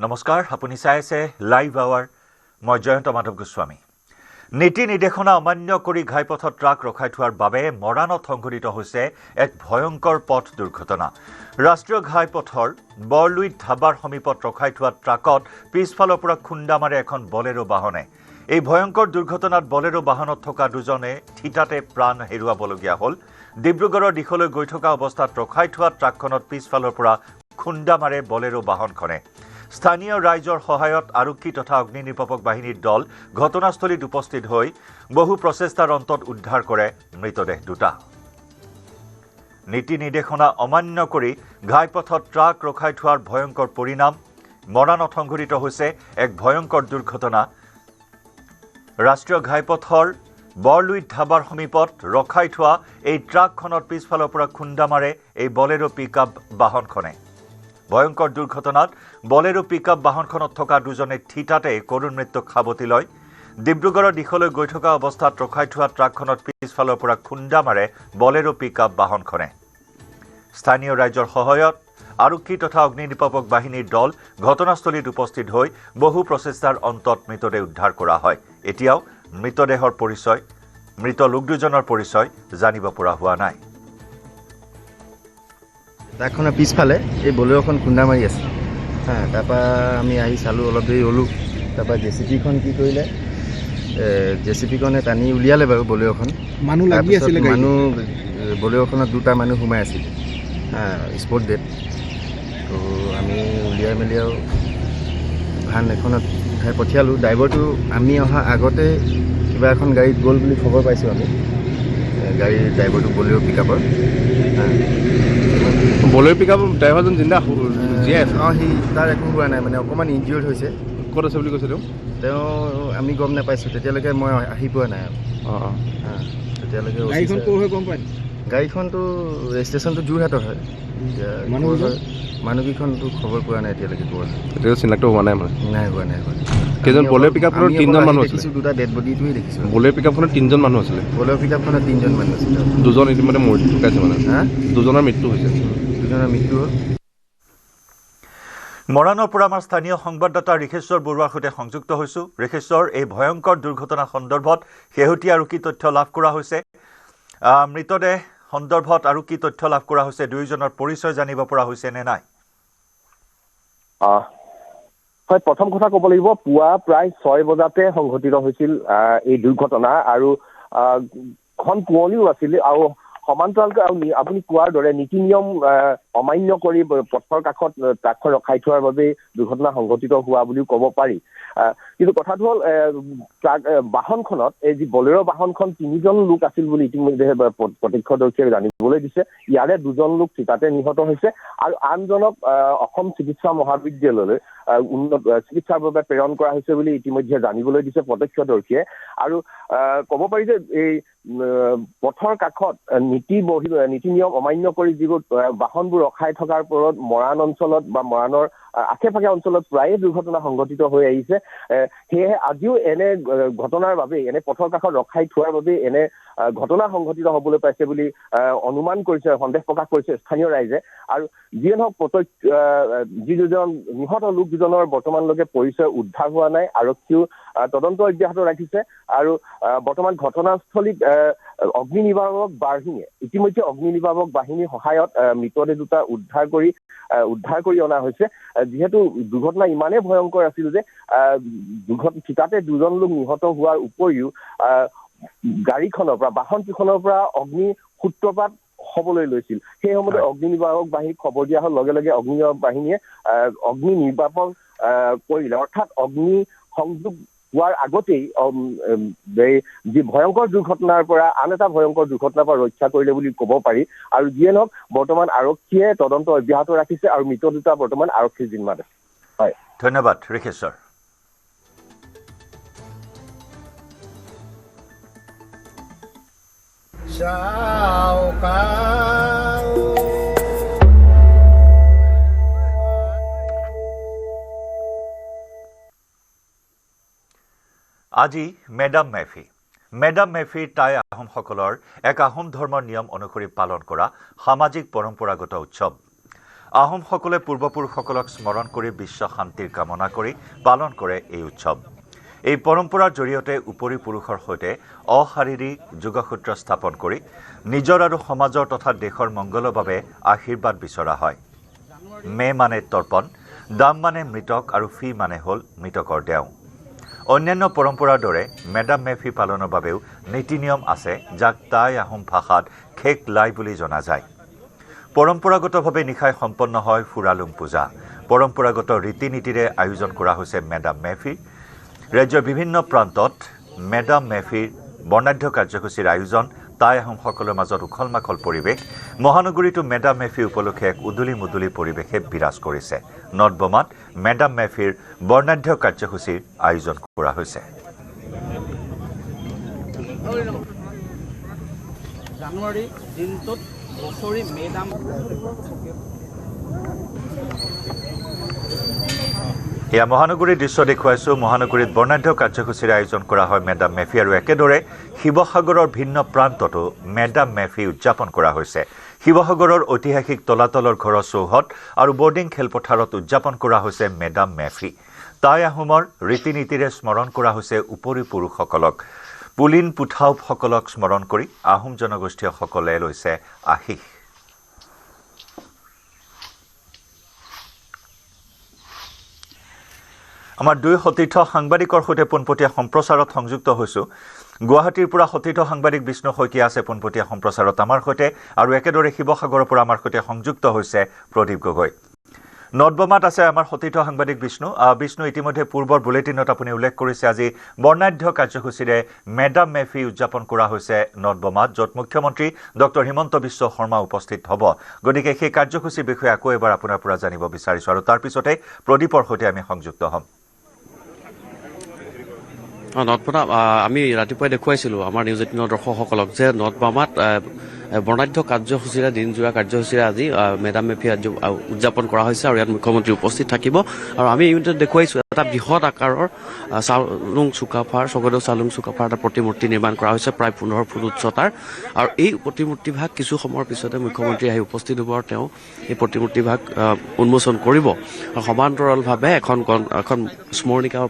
নমস্কাৰ, আপুনি চাই আছে লাইভ আৱাৰ। মই জয়ন্ত মাধৱ গোস্বামী। নীতি নিৰ্দেশনা অমান্য কৰি ঘাইপথত ট্ৰাক ৰখাই থোৱাৰ বাবে মৰাণত সংঘটিত হৈছে এক ভয়ংকৰ পথ দুৰ্ঘটনা। ৰাষ্ট্ৰীয় ঘাইপথৰ বৰলুইত ধাবাৰ সমীপত ৰখাই থোৱা ট্ৰাকত পিছফালৰ পৰা খুন্দা মাৰে এখন বলেৰো বাহনে। এই ভয়ংকৰ দুৰ্ঘটনাত বলেৰো বাহনত থকা দুজনে থিতাতে প্ৰাণ হেৰুৱাবলগীয়া হ'ল। ডিব্ৰুগড়ৰ দিশলৈ গৈ থকা অৱস্থাত ৰখাই থোৱা ট্ৰাকখনত পিছফালৰ পৰা খুন্দা মাৰে বলেৰো বাহনখনে। স্থানীয় ৰাইজৰ সহায়ত আৰক্ষী তথা অগ্নি নিৰ্বাপক বাহিনীৰ দল ঘটনাস্থলীত উপস্থিত হৈ বহু প্ৰচেষ্টাৰ অন্তত উদ্ধাৰ কৰে মৃতদেহ দুটা। নীতি নিৰ্দেশনা অমান্য কৰি ঘাইপথত ট্ৰাক ৰখাই থোৱাৰ ভয়ংকৰ পৰিণাম। মৰাণত সংঘটিত হৈছে এক ভয়ংকৰ দুৰ্ঘটনা। ৰাষ্ট্ৰীয় ঘাইপথৰ বৰলুইত ধাবাৰ সমীপত ৰখাই থোৱা এই ট্ৰাকখনত পিছফালৰ পৰা খুন্দা মাৰে এই বলেৰো পিকআপ বাহনখনে। ভয়ংকৰ দুৰ্ঘটনাত বলেৰো পিকআপ বাহনখনত থকা দুজনে থিতাতে কৰুণ মৃত্যুক সাৱটি লয়। ডিব্ৰুগড়ৰ দিশলৈ গৈ থকা অৱস্থাত ৰখাই থোৱা ট্ৰাকখনত পিছফালৰ পৰা খুন্দা মাৰে বলেৰো পিকআপ বাহনখনে। স্থানীয় ৰাইজৰ সহায়ত আৰক্ষী তথা অগ্নি নিৰ্বাপক বাহিনীৰ দল ঘটনাস্থলীত উপস্থিত হৈ বহু প্ৰচেষ্টাৰ অন্তত মৃতদেহ উদ্ধাৰ কৰা হয়। এতিয়াও মৃতদেহৰ পৰিচয়, মৃত লোক দুজনৰ পৰিচয় জানিব পৰা হোৱা নাই। ট্ৰাকখনৰ পিছফালে এই বলেৰোখন খুন্দা মাৰি আছে। তাৰপৰা আমি আহি চালোঁ, অলপ দেৰি ৰ'লোঁ। তাৰপৰা জেচিপিখন কি কৰিলে, জেচিপিখনে টানি উলিয়ালে বাৰু বলেৰোখন। মানুহ লাগি আছিলে, মানুহ বলেৰোখনত দুটা মানুহ সোমাই আছিল, স্পট ডেড। তো আমি উলিয়াই মেলি আৰু ভান এখনত উঠাই পঠিয়ালোঁ। ড্ৰাইভাৰটো আমি অহা আগতে কিবা এখন গাড়ীত গ'ল বুলি খবৰ পাইছোঁ আমি। গাড়ীৰ ড্ৰাইভাৰটো বলেৰো পিকআপৰ। বলেৰো পিকআপ ড্ৰাইভাৰজন জিন্দা জীয়াই আছে? সি তাৰ একো হোৱা নাই, মানে অকণমান ইনজিয়ৰ্ড হৈছে। ক'ত আছে বুলি কৈছে তেওঁ আমি গম নাপাইছোঁ, তেতিয়ালৈকে মই আহি পোৱা নাই। তেতিয়ালৈকে গাড়ীখন ক'ৰ হয় গম পায়? গাড়ীখনটো ৰেজিষ্ট্ৰেশ্যনটো যোৰহাটৰ হয়। মানুহকেইখনটো খবৰ পোৱা নাই এতিয়ালৈকে ক'ৰ হয়। এতিয়া চিনাক্ত হোৱা নাই মানে? নাই হোৱা। কেইজন বলেৰো পিকআপখনত তিনিজন মানুহ আছিলে? দুটা ডেড বডিটোৱে দেখিছোঁ। বলেৰো পিকআপখনত তিনিজন মানুহ আছিলে? বলেৰো পিকআপখনত তিনিজন মানুহ আছিলে। দুজন ইতিমধ্যে ঢুকাইছে মানে? দুজনৰ মৃত্যু হৈছে। দুজনৰ মৃত্যু হ'ল। মৰাণৰ পৰা আমাৰ স্থানীয় সংবাদদাতা ঋষেশ্বৰ বৰুৱাৰ সৈতে সংযুক্ত হৈছোঁ। ঋষেশ্বৰ, এই ভয়ংকৰ দুৰ্ঘটনা সন্দৰ্ভত শেহতীয়া আৰু কি তথ্য লাভ কৰা হৈছে? মৃতদেহ সন্দৰ্ভত আৰু কি তথ্য লাভ কৰা হৈছে? দুয়োজনৰ পৰিচয় জানিব পৰা হৈছে নে নাই? হয়, প্ৰথম কথা ক'ব লাগিব, পুৱা প্ৰায় 6 বজাতে সংঘটিত হৈছিল এই দুৰ্ঘটনা। আৰু খন কুঁৱলীও আছিল আৰু সমান্তৰালকৈ আপুনি কোৱাৰ দৰে নীতি নিয়ম অমান্য কৰি পথৰ কাষত ট্ৰাকখন ৰখাই থোৱাৰ বাবে দুৰ্ঘটনা সংঘটিত হোৱা বুলিও ক'ব পাৰি। কিন্তু কথাটো হ'ল, বাহনখনত এই যি বলেৰো বাহনখন 3জন লোক আছিল বুলি ইতিমধ্যে প্ৰত্যক্ষদৰ্শীয়ে জানিবলৈ দিছে। ইয়াৰে 2জন লোক থিতাতে নিহত হৈছে আৰু আনজনক অসম চিকিৎসা মহাবিদ্যালয়লৈ উন্নত চিকিৎসাৰ বাবে প্ৰেৰণ কৰা হৈছে বুলি ইতিমধ্যে জানিবলৈ দিছে প্ৰত্যক্ষদৰ্শীয়ে। আৰু ক'ব পাৰি যে এই পথৰ কাষত নীতি নিয়ম অমান্য কৰি যিবোৰ বাহনবোৰ ৰখাই থকাৰ পৰত মৰাণ অঞ্চলত বা মৰাণৰ আশে পাশে অঞ্চলত প্ৰায়ে দুৰ্ঘটনা সংঘটিত হৈ আহিছে। সেয়েহে আজিও এনে ঘটনাৰ বাবে, এনে পথৰ কাষত ৰখাই থোৱাৰ বাবে এনে ঘটনা সংঘটিত হ'বলৈ পাইছে বুলি অনুমান কৰিছে, সন্দেহ প্ৰকাশ কৰিছে স্থানীয় ৰাইজে। আৰু যিয়ে নহওক, যি দুজন নিহত লোক দুজনৰ বৰ্তমানলৈকে পৰিচয় উদ্ধাৰ হোৱা নাই। আৰক্ষীও তদন্ত অব্যাহত ৰাখিছে আৰু বৰ্তমান ঘটনাস্থলীত অগ্নি নিৰ্বাপক বাহিনীয়ে ইতিমধ্যে অগ্নি নিৰ্বাপক বাহিনীৰ সহায়ত মৃতদেহ দুটা উদ্ধাৰ কৰি অনা হৈছে। যিহেতু দুৰ্ঘটনা ইমানেই ভয়ংকৰ আছিল যে থিতাতে 2জন লোক নিহত হোৱাৰ উপৰিও গাড়ীখনৰ পৰা, বাহনকেইখনৰ পৰা অগ্নি সূত্ৰপাত হ'বলৈ লৈছিল। সেই সময়তে অগ্নি নিৰ্বাপক বাহিনীক খবৰ দিয়া হোৱাৰ লগে লগে অগ্নি নিৰ্বাপক বাহিনীয়ে অগ্নি নিৰ্বাপন কৰিলে। অৰ্থাৎ অগ্নি সংযোগ হোৱাৰ আগতেই যি ভয়ংকৰ দুৰ্ঘটনাৰ পৰা আন এটা ভয়ংকৰ দুৰ্ঘটনাৰ পৰা ৰক্ষা কৰিলে বুলি ক'ব পাৰি। আৰু যিয়ে নহওক, বৰ্তমান আৰক্ষীয়ে তদন্ত অব্যাহত ৰাখিছে আৰু মৃত দুটা বৰ্তমান আৰক্ষীৰ জিম্মাত আছে। হয়, ধন্যবাদ ঋষেশ্বৰ। আজি মেডাম মেফি টাই আহোমসকলৰ এক আহোম ধৰ্মৰ নিয়ম অনুসৰি পালন কৰা সামাজিক পৰম্পৰাগত উৎসৱ। আহোমসকলে পূৰ্বপুৰুষসকলক স্মৰণ কৰি বিশ্ব শান্তিৰ কামনা কৰি পালন কৰে এই উৎসৱ। এই পৰম্পৰাৰ জৰিয়তে উপৰি পুৰুষৰ সৈতে অশাৰীৰিক যোগসূত্ৰ স্থাপন কৰি নিজৰ আৰু সমাজৰ তথা দেশৰ মংগলৰ বাবে আশীৰ্বাদ বিচৰা হয়। মে মানে তৰ্পণ, দাম মানে মৃতক আৰু ফি মানে হ'ল মৃতকৰ দেও। অন্যান্য পৰম্পৰাৰ দৰে মেডাম মে ফি পালনৰ বাবেও নীতি নিয়ম আছে, যাক টাই আহোম ভাষাত খেক লাই বুলি জনা যায়। পৰম্পৰাগতভাৱে নিশাই সম্পন্ন হয় ফুৰালুং পূজা। পৰম্পৰাগত ৰীতি নীতিৰে আয়োজন কৰা হৈছে মেডাম মে ফি। ৰাজ্যৰ বিভিন্ন প্ৰান্তত মেডাম মে ফিৰ বৰ্ণাঢ্য কাৰ্যসূচীৰ আয়োজন, টাই আহোমসকলৰ মাজত উখল মাখল পৰিৱেশ। মহানগৰীতো মেডাম মে ফি উপলক্ষে এক উদুলি মুদুলি পৰিৱেশে বিৰাজ কৰিছে। নৰ্থবমাত মেডাম মে ফিৰ বৰ্ণাঢ্য কাৰ্যসূচীৰ আয়োজন কৰা হৈছে। জানুৱাৰী দিনটোত বছৰি মেডাম এয়া মহানগৰীৰ দৃশ্য দেখুৱাইছোঁ। মহানগৰীত বৰ্ণাঢ্য কাৰ্যসূচীৰে আয়োজন কৰা হয় মেডাম মে ফি, আৰু একেদৰে শিৱসাগৰৰ ভিন্ন প্ৰান্ততো মেডাম মে ফি উদযাপন কৰা হৈছে। শিৱসাগৰৰ ঐতিহাসিক তলাতলৰ ঘৰৰ চৌহদ আৰু বৰ্ডিং খেলপথাৰত উদযাপন কৰা হৈছে মেডাম মে ফি। টাই আহোমৰ ৰীতি নীতিৰে স্মৰণ কৰা হৈছে উপৰি পুৰুষসকলক। পুলিন পুঠাওসকলক স্মৰণ কৰি আহোম জনগোষ্ঠীয়সকলে লৈছে আশীষ। আমাৰ দুই সতীৰ্থ সাংবাদিকৰ সৈতে পোনপটীয়া সম্প্ৰচাৰত সংযুক্ত হৈছোঁ। গুৱাহাটীৰ পৰা সতীৰ্থ সাংবাদিক বিষ্ণু শইকীয়া আছে পোনপটীয়া সম্প্ৰচাৰত আমাৰ সৈতে, আৰু একেদৰে শিৱসাগৰৰ পৰা আমাৰ সৈতে সংযুক্ত হৈছে প্ৰদীপ গগৈ। নৰ্থবমাত আছে আমাৰ সতীৰ্থ সাংবাদিক বিষ্ণু। বিষ্ণু, ইতিমধ্যে পূৰ্বৰ বুলেটিনত আপুনি উল্লেখ কৰিছে আজি বৰ্ণাঢ্য কাৰ্যসূচীৰে মেডাম মে ফি উদযাপন কৰা হৈছে নৰ্থবমাত, য'ত মুখ্যমন্ত্ৰী ডক্টৰ হিমন্ত বিশ্ব শৰ্মা উপস্থিত হ'ব। গতিকে সেই কাৰ্যসূচীৰ বিষয়ে আকৌ এবাৰ আপোনাৰ পৰা জানিব বিচাৰিছোঁ, আৰু তাৰ পিছতে প্ৰদীপৰ সৈতে আমি সংযুক্ত হ'ম। নৰ্থবমাত আমি ৰাতিপুৱাই দেখুৱাইছিলোঁ আমাৰ নিউজ 18 দৰ্শকসকলক যে নৰ্থবমাত বৰ্ণাঢ্য কাৰ্যসূচীৰে দিনজোৰা কাৰ্যসূচীৰে আজি মেডাম মে ফি উদযাপন কৰা হৈছে, আৰু ইয়াত মুখ্যমন্ত্ৰী উপস্থিত থাকিব। আৰু আমি ইউনিটত দেখুৱাইছোঁ এটা বৃহৎ আকাৰৰ চাউলুং চুকাফাৰ, স্বৰ্গদেউ চাউলুং চুকাফাৰ এটা প্ৰতিমূৰ্তি নিৰ্মাণ কৰা হৈছে প্ৰায় 15 ফুট উচ্চতাৰ। আৰু এই প্ৰতিমূৰ্তিভাগ কিছু সময়ৰ পিছতে মুখ্যমন্ত্ৰী আহি উপস্থিত হ'ব, আৰু তেওঁ এই প্ৰতিমূৰ্তিভাগ উন্মোচন কৰিব। আৰু সমান্তৰালভাৱে এখন স্মৰণিকা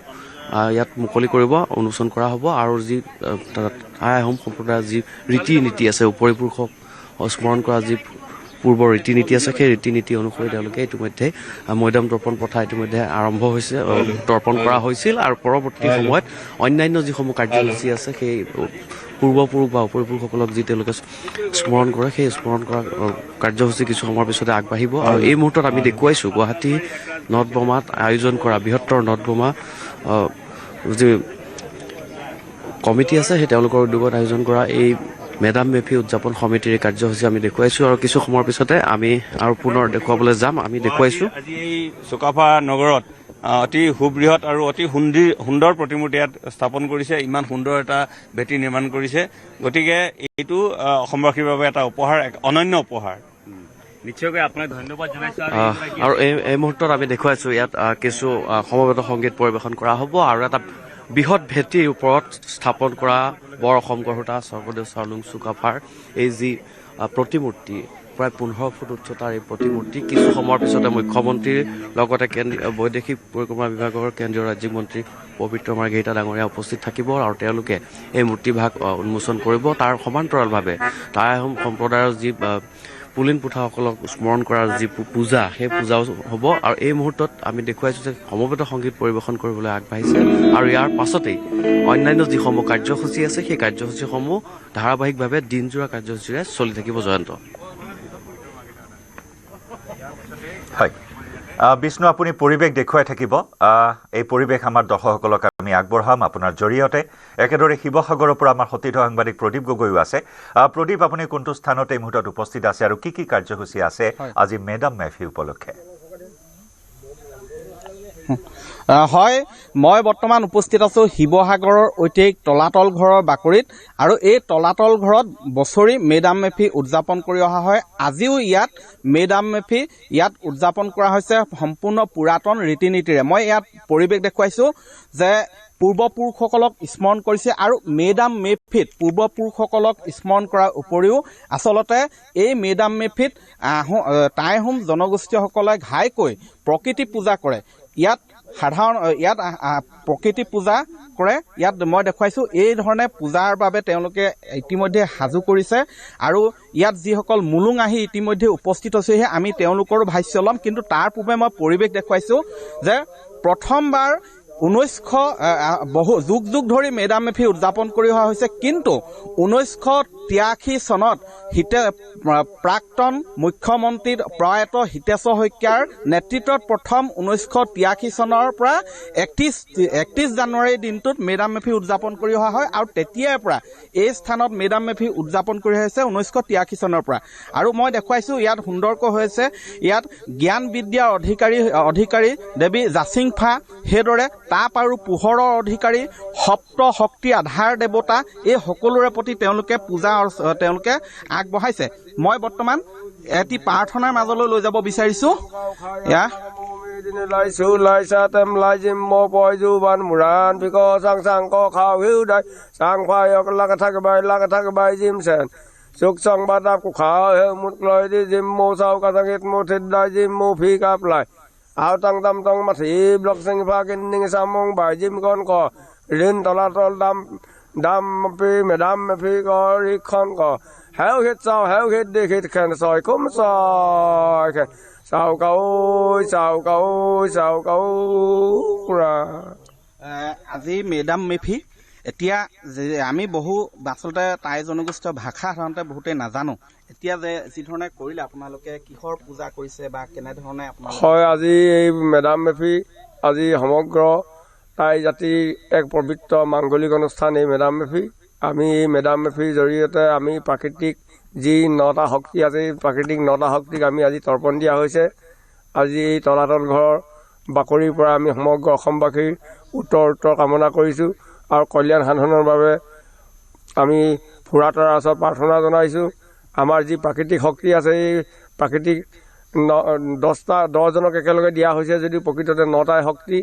ইয়াত মুকলি কৰিব, উন্মোচন কৰা হ'ব। আৰু যি টাই আহোম সম্প্ৰদায়ৰ যি ৰীতি নীতি আছে, উপৰি পুৰুষক স্মৰণ কৰা যি পূৰ্বৰ ৰীতি নীতি আছে, সেই ৰীতি নীতি অনুসৰি তেওঁলোকে ইতিমধ্যে মৈদাম তৰ্পণ প্ৰথা ইতিমধ্যে আৰম্ভ হৈছে, তৰ্পণ কৰা হৈছিল। আৰু পৰৱৰ্তী সময়ত অন্যান্য যিসমূহ কাৰ্যসূচী আছে, সেই পূৰ্বপুৰুষ বা উপৰিপুৰুষসকলক যি তেওঁলোকে স্মৰণ কৰে, সেই স্মৰণ কৰা কাৰ্যসূচী কিছু সময়ৰ পিছতে আগবাঢ়িব। আৰু এই মুহূৰ্তত আমি দেখুৱাইছোঁ গুৱাহাটী নৰ্থবমাত আয়োজন কৰা বৃহত্তৰ নৰ্থবমা যি কমিটি আছে, সেই তেওঁলোকৰ উদ্যোগত আয়োজন কৰা এই মেডাম মে ফি উদযাপন সমিতিৰ কাৰ্যসূচী আমি দেখুৱাইছোঁ। আৰু কিছু সময়ৰ পিছতে আমি আৰু পুনৰ দেখুৱাবলৈ যাম। আমি দেখুৱাইছোঁ আজি এই চুকাফা নগৰত অতি সুবৃহৎ আৰু অতি সুন্দৰ প্ৰতিমূৰ্তি ইয়াত স্থাপন কৰিছে। ইমান সুন্দৰ এটা ভেটি নিৰ্মাণ কৰিছে। গতিকে এইটো অসমবাসীৰ বাবে এটা উপহাৰ, এক অনন্য উপহাৰ। নিশ্চয়কৈ আপোনাক ধন্যবাদ জনাইছোঁ। আৰু এই মুহূৰ্তত আমি দেখুৱাইছোঁ ইয়াত কিছু সমবেত সংগীত পৰিৱেশন কৰা হ'ব, আৰু এটা বৃহৎ ভেটিৰ ওপৰত স্থাপন কৰা বৰ অসম গঢ়োতা স্বৰ্গদেউ চাউলুং চুকাফাৰ এই যি প্ৰতিমূৰ্তি, প্ৰায় 15 ফুট উচ্চতাৰ এই প্ৰতিমূৰ্তি, কিছু সময়ৰ পিছতে মুখ্যমন্ত্ৰীৰ লগতে বৈদেশিক পৰিক্ৰমা বিভাগৰ কেন্দ্ৰীয় ৰাজ্যিক মন্ত্ৰী পবিত্ৰ মাৰ্ঘেৰিটা ডাঙৰীয়া উপস্থিত থাকিব, আৰু তেওঁলোকে এই মূৰ্তিভাগ উন্মোচন কৰিব। তাৰ সমান্তৰালভাৱে টাই আহোম সম্প্ৰদায়ৰ যি পুলিন পুঠাসকলক স্মৰণ কৰাৰ যি পূজা, সেই পূজাও হ'ব। আৰু এই মুহূৰ্তত আমি দেখুৱাইছোঁ যে সমবেত সংগীত পৰিৱেশন কৰিবলৈ আগবাঢ়িছে, আৰু ইয়াৰ পাছতেই অন্যান্য যিসমূহ কাৰ্যসূচী আছে, সেই কাৰ্যসূচীসমূহ ধাৰাবাহিকভাৱে দিনজোৰা কাৰ্যসূচীৰে চলি থাকিব। জয়ন্ত। হয় বিষ্ণু, আপুনি পৰিৱেশ দেখুৱাই থাকিব। এই পৰিৱেশ আমাৰ দৰ্শকসকলক আমি আগবঢ়াম আপোনাৰ জৰিয়তে। একেদৰে শিৱসাগৰৰ পৰা আমাৰ সতীৰ্থ সাংবাদিক প্ৰদীপ গগৈও আছে। প্ৰদীপ, আপুনি কোনটো স্থানত এই মুহূৰ্তত উপস্থিত আছে, আৰু কি কাৰ্যসূচী আছে আজি মেডাম মে ফি উপলক্ষে? হয়, মই বৰ্তমান উপস্থিত আছোঁ শিৱসাগৰৰ ঐতিহাসিক তলাতল ঘৰৰ বাকৰিত আৰু এই তলাতল ঘৰত বছৰি মেডাম মেফি উদযাপন কৰি অহা হয়। আজিও ইয়াত মেডাম মেফি ইয়াত উদযাপন কৰা হৈছে সম্পূৰ্ণ পুৰাতন ৰীতি নীতিৰে। মই ইয়াত পৰিৱেশ দেখুৱাইছোঁ যে পূৰ্বপুৰুষসকলক স্মৰণ কৰিছে আৰু মেডাম মেফিত পূৰ্বপুৰুষসকলক স্মৰণ কৰাৰ উপৰিও আচলতে এই মেডাম মেফিত টাই আহোম জনগোষ্ঠীয়সকলে ঘাইকৈ প্ৰকৃতি পূজা কৰে। ইয়াত প্ৰকৃতি পূজা কৰে। ইয়াত মই দেখুৱাইছোঁ এই ধৰণে পূজাৰ বাবে তেওঁলোকে ইতিমধ্যে সাজু কৰিছে আৰু ইয়াত যিসকল মুলুং আহি ইতিমধ্যে উপস্থিত হৈছেহে আমি তেওঁলোকৰো ভাষ্য ল'ম। কিন্তু তাৰ পূৰ্বে মই পৰিৱেশ দেখুৱাইছোঁ যে প্ৰথমবাৰ 1900 যুগ যুগ ধৰি মেডাম মেফি উদযাপন কৰি অহা হৈছে, কিন্তু 1983 চনত প্ৰাক্তন মুখ্যমন্ত্ৰী প্ৰয়াত হিতেশ্বৰ শইকীয়াৰ নেতৃত্বত প্ৰথম 1983 চনৰ পৰা 31 জানুৱাৰী দিনটোত মেডাম মেফি উদযাপন কৰি অহা হয় আৰু তেতিয়াৰ পৰা এই স্থানত মেডাম মেফি উদযাপন কৰি আহিছে 1983 চনৰ পৰা। আৰু মই দেখুৱাইছোঁ ইয়াত সুন্দৰকৈ হৈছে, ইয়াত জ্ঞান বিদ্যাৰ অধিকাৰী দেৱী জাচিংফা, সেইদৰে তাপ আৰু পোহৰৰ অধিকাৰী সপ্ত শক্তি আধাৰ দেৱতা, এই সকলোৰে প্ৰতি তেওঁলোকে পূজা তেওঁলোকে আগবঢ়াইছে। মই বৰ্তমান এটি প্ৰাৰ্থনাৰ মাজলৈ লৈ যাব বিচাৰিছোঁ। Suk sang ba da ku kha he mut loi di jim mo sau ka sang it mo thid dai jim mo phi kap lai ao tang tam tong ma thi blok sing pha kin ning sa mong bai jim kon ko rin tala tol dam pi me dam phi ko ri khon ko heo hit di hit khan soi kum soi khan sao kau ra আজি madam মেফি এতিয়া আমি বহু আচলতে টাই জনগোষ্ঠীয় ভাষা সাধাৰণতে বহুতেই নাজানো। এতিয়া যে যিধৰণে কৰিলে আপোনালোকে কিহৰ পূজা কৰিছে বা কেনেধৰণে আপোনালোকে? হয়, আজি এই মেডাম মেফি আজি সমগ্ৰ টাই জাতিৰ এক পবিত্ৰ মাংগলিক অনুষ্ঠান এই মেডাম মেফি। আমি এই মেডাম মেফিৰ জৰিয়তে আমি প্ৰাকৃতিক যি 9টা শক্তি আছে, এই প্ৰাকৃতিক 9টা শক্তিক আমি আজি তৰ্পণ দিয়া হৈছে। আজি এই তলাতল ঘৰৰ বাকৰিৰ পৰা আমি সমগ্ৰ অসমবাসীৰ উত্তৰ কামনা কৰিছোঁ আৰু কল্যাণ সাধনৰ বাবে আমি ফুৰাতৰ ওচৰত প্ৰাৰ্থনা জনাইছোঁ। আমাৰ যি প্ৰাকৃতিক শক্তি আছে, এই প্ৰাকৃতিক 10জনক একেলগে দিয়া হৈছে যদিও প্ৰকৃততে 9টাই শক্তি।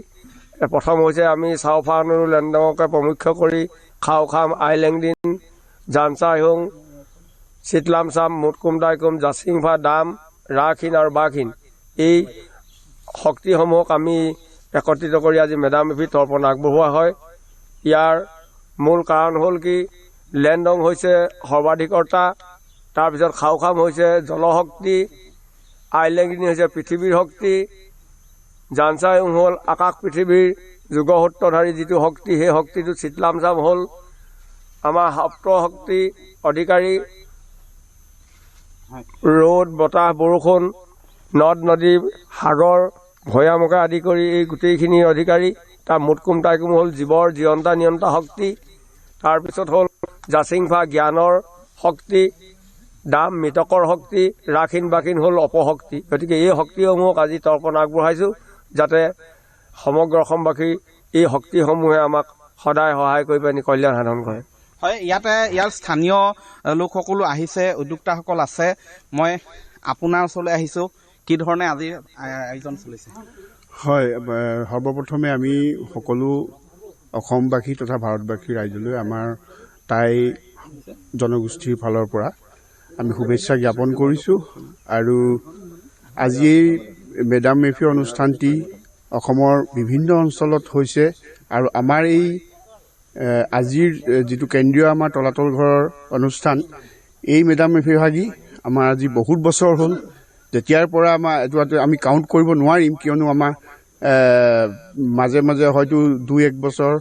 প্ৰথম হৈছে আমি চাওফান আৰু লেণ্ডঙকে প্ৰমুখ্য কৰি খাও খাম, আইলেংদিন, জানচাইহুং, চিতলামচাম, মুটকুম দাইকুম, জাচিংফা, দাম, ৰাখিন আৰু বাখিন, এই শক্তিসমূহক আমি একত্ৰিত কৰি আজি মেডাম মেফি তৰ্পণ আগবঢ়োৱা হয়। ইয়াৰ মূল কাৰণ হ'ল কি, লেণ্ডং হৈছে সৰ্বাধিকৰ্তা, তাৰপিছত খাওখাম হৈছে জলশক্তি, আইলেংদিন হৈছে পৃথিৱীৰ শক্তি, জানচাইহুং হ'ল আকাশ পৃথিৱীৰ যুগসূত্ৰধাৰী যিটো শক্তি, সেই শক্তিটো চিতলামচাম হ'ল আমাৰ সপ্ত শক্তি অধিকাৰী, ৰ'দ বতাহ বৰষুণ নদ নদী সাগৰ ভৈয়ামকে আদি কৰি এই গোটেইখিনিৰ অধিকাৰী। তাৰ মুটকুম টাইকুম হ'ল জীৱৰ জীৱন্তা নিয়ন্তা শক্তি, তাৰপিছত হ'ল জাচিংফা জ্ঞানৰ শক্তি, দাম মৃতকৰ শক্তি, ৰাখিন বাখিন হ'ল অপশক্তি। গতিকে এই শক্তিসমূহক আজি তৰ্পণ আগবঢ়াইছোঁ যাতে সমগ্ৰ অসমবাসীৰ এই শক্তিসমূহে আমাক সদায় সহায় কৰি পিনি কল্যাণ সাধন কৰে। হয়, ইয়াৰ স্থানীয় লোকসকলো আহিছে, উদ্যোক্তাসকল আছে। মই আপোনাৰ ওচৰলৈ আহিছোঁ, কি ধৰণে আজি আয়োজন চলিছে? হয়, সৰ্বপ্ৰথমে আমি সকলো অসমবাসী তথা ভাৰতবাসী ৰাইজলৈ আমাৰ টাই জনগোষ্ঠীৰ ফালৰ পৰা আমি শুভেচ্ছা জ্ঞাপন কৰিছোঁ। আৰু আজি এই মেডাম মেফি অনুষ্ঠানটি অসমৰ বিভিন্ন অঞ্চলত হৈছে আৰু আমাৰ এই আজিৰ যিটো কেন্দ্ৰীয় আমাৰ তলাতল ঘৰৰ অনুষ্ঠান, এই মেডাম মেফি ভাগি আমাৰ আজি বহুত বছৰ হ'ল। যেতিয়াৰ পৰা আমাৰ এইটো আমি কাউণ্ট কৰিব নোৱাৰিম, কিয়নো আমাৰ মাজে মাজে হয়তো 2-1 বছৰ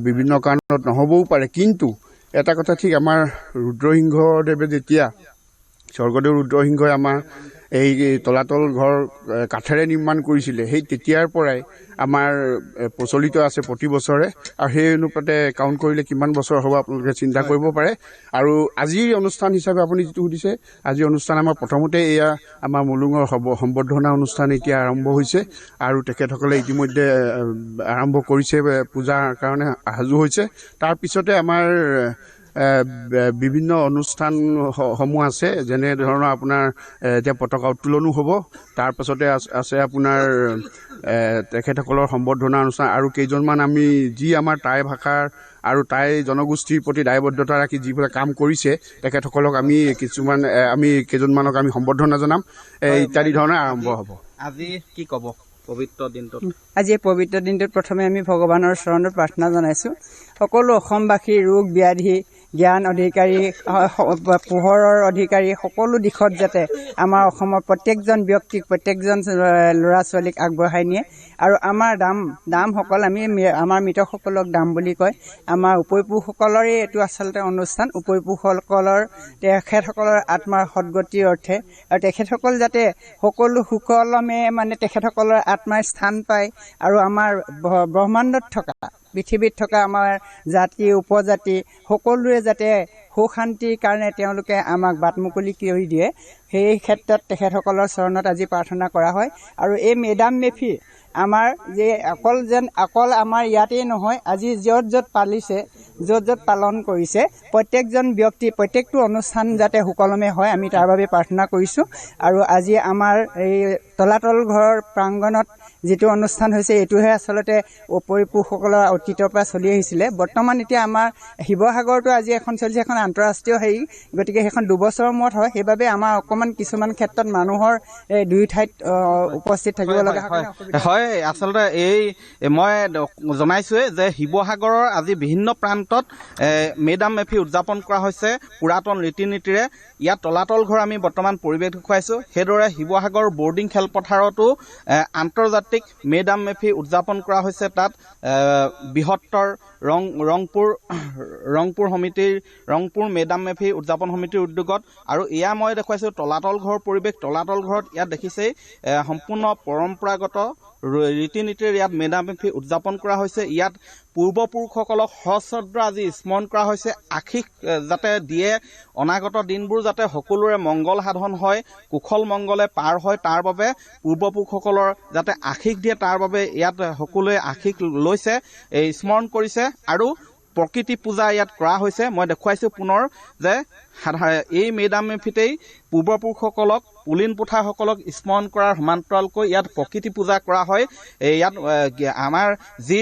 বিভিন্ন কাৰণত নহ'বও পাৰে। কিন্তু এটা কথা ঠিক, আমাৰ ৰুদ্ৰসিংহদেৱে যেতিয়া স্বৰ্গদেউ ৰুদ্ৰসিংহই আমাৰ এই তলাতল ঘৰ কাঠেৰে নিৰ্মাণ কৰিছিলে সেই তেতিয়াৰ পৰাই আমাৰ প্ৰচলিত আছে প্ৰতি বছৰে আৰু সেই অনুপাতে কাউণ্ট কৰিলে কিমান বছৰ হ'ব আপোনালোকে চিন্তা কৰিব পাৰে আৰু আজিৰ অনুষ্ঠান হিচাপে আপুনি যিটো সুধিছে আজিৰ অনুষ্ঠান আমাৰ প্ৰথমতে এয়া আমাৰ মুলুঙৰ সম্বৰ্ধনা অনুষ্ঠান এতিয়া আৰম্ভ হৈছে আৰু তেখেতসকলে ইতিমধ্যে আৰম্ভ কৰিছে পূজাৰ কাৰণে সাজু হৈছে তাৰপিছতে আমাৰ বিভিন্ন অনুষ্ঠানসমূহ আছে যেনে ধৰণৰ আপোনাৰ এতিয়া পতাকা উত্তোলনো হ'ব তাৰপাছতে আছে আপোনাৰ তেখেতসকলৰ সম্বৰ্ধনা অনুষ্ঠান আৰু কেইজনমান আমি যি আমাৰ টাই ভাষাৰ আৰু টাই জনগোষ্ঠীৰ প্ৰতি দায়বদ্ধতা ৰাখি যিবিলাক কাম কৰিছে তেখেতসকলক আমি কেইজনমানক আমি সম্বৰ্ধনা জনাম ইত্যাদি ধৰণে আৰম্ভ হ'ব আজি কি ক'ব পবিত্ৰ দিনটোত আজি পবিত্ৰ দিনটোত প্ৰথমে আমি ভগৱানৰ চৰণত প্ৰাৰ্থনা জনাইছোঁ সকলো অসমবাসী ৰোগ ব্যাধি জ্ঞান অধিকাৰী পোহৰৰ অধিকাৰী সকলো দিশত যাতে আমাৰ অসমৰ প্ৰত্যেকজন ব্যক্তিক প্ৰত্যেকজন ল'ৰা ছোৱালীক আগবঢ়াই নিয়ে আৰু আমাৰ দামসকল আমাৰ মৃতসকলক দাম বুলি কয় আমাৰ উপৰিপুৰুষসকলৰে এইটো আচলতে অনুষ্ঠান উপৰিপুৰুষসকলৰ তেখেতসকলৰ আত্মাৰ সদগতিৰ অৰ্থে আৰু তেখেতসকল যাতে সকলো সুকলমে মানে তেখেতসকলৰ আত্মাৰ স্থান পায় আৰু আমাৰ ব্ৰহ্মাণ্ডত থকা পৃথিৱীত থকা আমাৰ জাতি উপজাতি সকলোৰে যাতে সুখ শান্তিৰ কাৰণে তেওঁলোকে আমাক বাট মুকলি কৰি দিয়ে সেই ক্ষেত্ৰত তেখেতসকলৰ চৰণত আজি প্ৰাৰ্থনা কৰা হয় আৰু এই মেডাম মেফি আমাৰ যে অকল আমাৰ ইয়াতেই নহয় আজি য'ত পালিছে য'ত পালন কৰিছে প্ৰত্যেকজন ব্যক্তি প্ৰত্যেকটো অনুষ্ঠান যাতে সুকলমে হয় আমি তাৰ বাবে প্ৰাৰ্থনা কৰিছোঁ আৰু আজি আমাৰ এই তলাতল ঘৰৰ প্ৰাংগণত যিটো অনুষ্ঠান হৈছে এইটোহে আচলতে উপৰিপুৰুষসকলৰ অতীতৰ পৰা চলি আহিছিলে বৰ্তমান এতিয়া আমাৰ শিৱসাগৰতো আজি এখন চলিছে এখন আন্তঃৰাষ্ট্ৰীয় হেৰি গতিকে সেইখন 2 বছৰৰ মূৰত হয় সেইবাবে আমাৰ অকণমান কিছুমান ক্ষেত্ৰত মানুহৰ দুই ঠাইত উপস্থিত থাকিব লগা হয় আচলতে মই জনাইছোঁৱেই যে শিৱসাগৰৰ আজি বিভিন্ন প্ৰান্তত মেডাম মেফি উদযাপন কৰা হৈছে পুৰাতন ৰীতি নীতিৰে ইয়াত তলাতল ঘৰ আমি বৰ্তমান পৰিৱেশ দেখুৱাইছোঁ সেইদৰে শিৱসাগৰ বৰ্ডিং খেলপথাৰতো আন্তৰ্জাতিক মেডাম মেফি উদযাপন কৰা হৈছে তাত বৃহত্তৰ ৰংপুৰ মেডাম মেফি উদযাপন সমিতিৰ উদ্যোগত আৰু এয়া মই দেখুৱাইছোঁ তলাতল ঘৰ পৰিৱেশ তলাতল ঘৰত ইয়াত দেখিছেই সম্পূৰ্ণ পৰম্পৰাগত ৰীতি নীতিৰে ইয়াত মেডাম মেফি উদযাপন কৰা হৈছে ইয়াত পূৰ্বপুৰুষসকলক সশ্ৰদ্ধ আজি স্মৰণ কৰা হৈছে আশীষ যাতে দিয়ে অনাগত দিনবোৰ যাতে সকলোৰে মংগল সাধন হয় কুশল মংগলে পাৰ হয় তাৰ বাবে পূৰ্বপুৰুষসকলৰ যাতে আশীষ দিয়ে তাৰ বাবে ইয়াত সকলোৱে আশীষ লৈছে স্মৰণ কৰিছে আৰু প্ৰকৃতি পূজা ইয়াত কৰা হৈছে মই দেখুৱাইছোঁ পুনৰ যে এই মেডাম মেফিতেই পূৰ্বপুৰুষসকলক পুলিন পুঠাসকলক স্মৰণ কৰাৰ সমান্তৰালকৈ ইয়াত প্ৰকৃতি পূজা কৰা হয় ইয়াত আমাৰ যি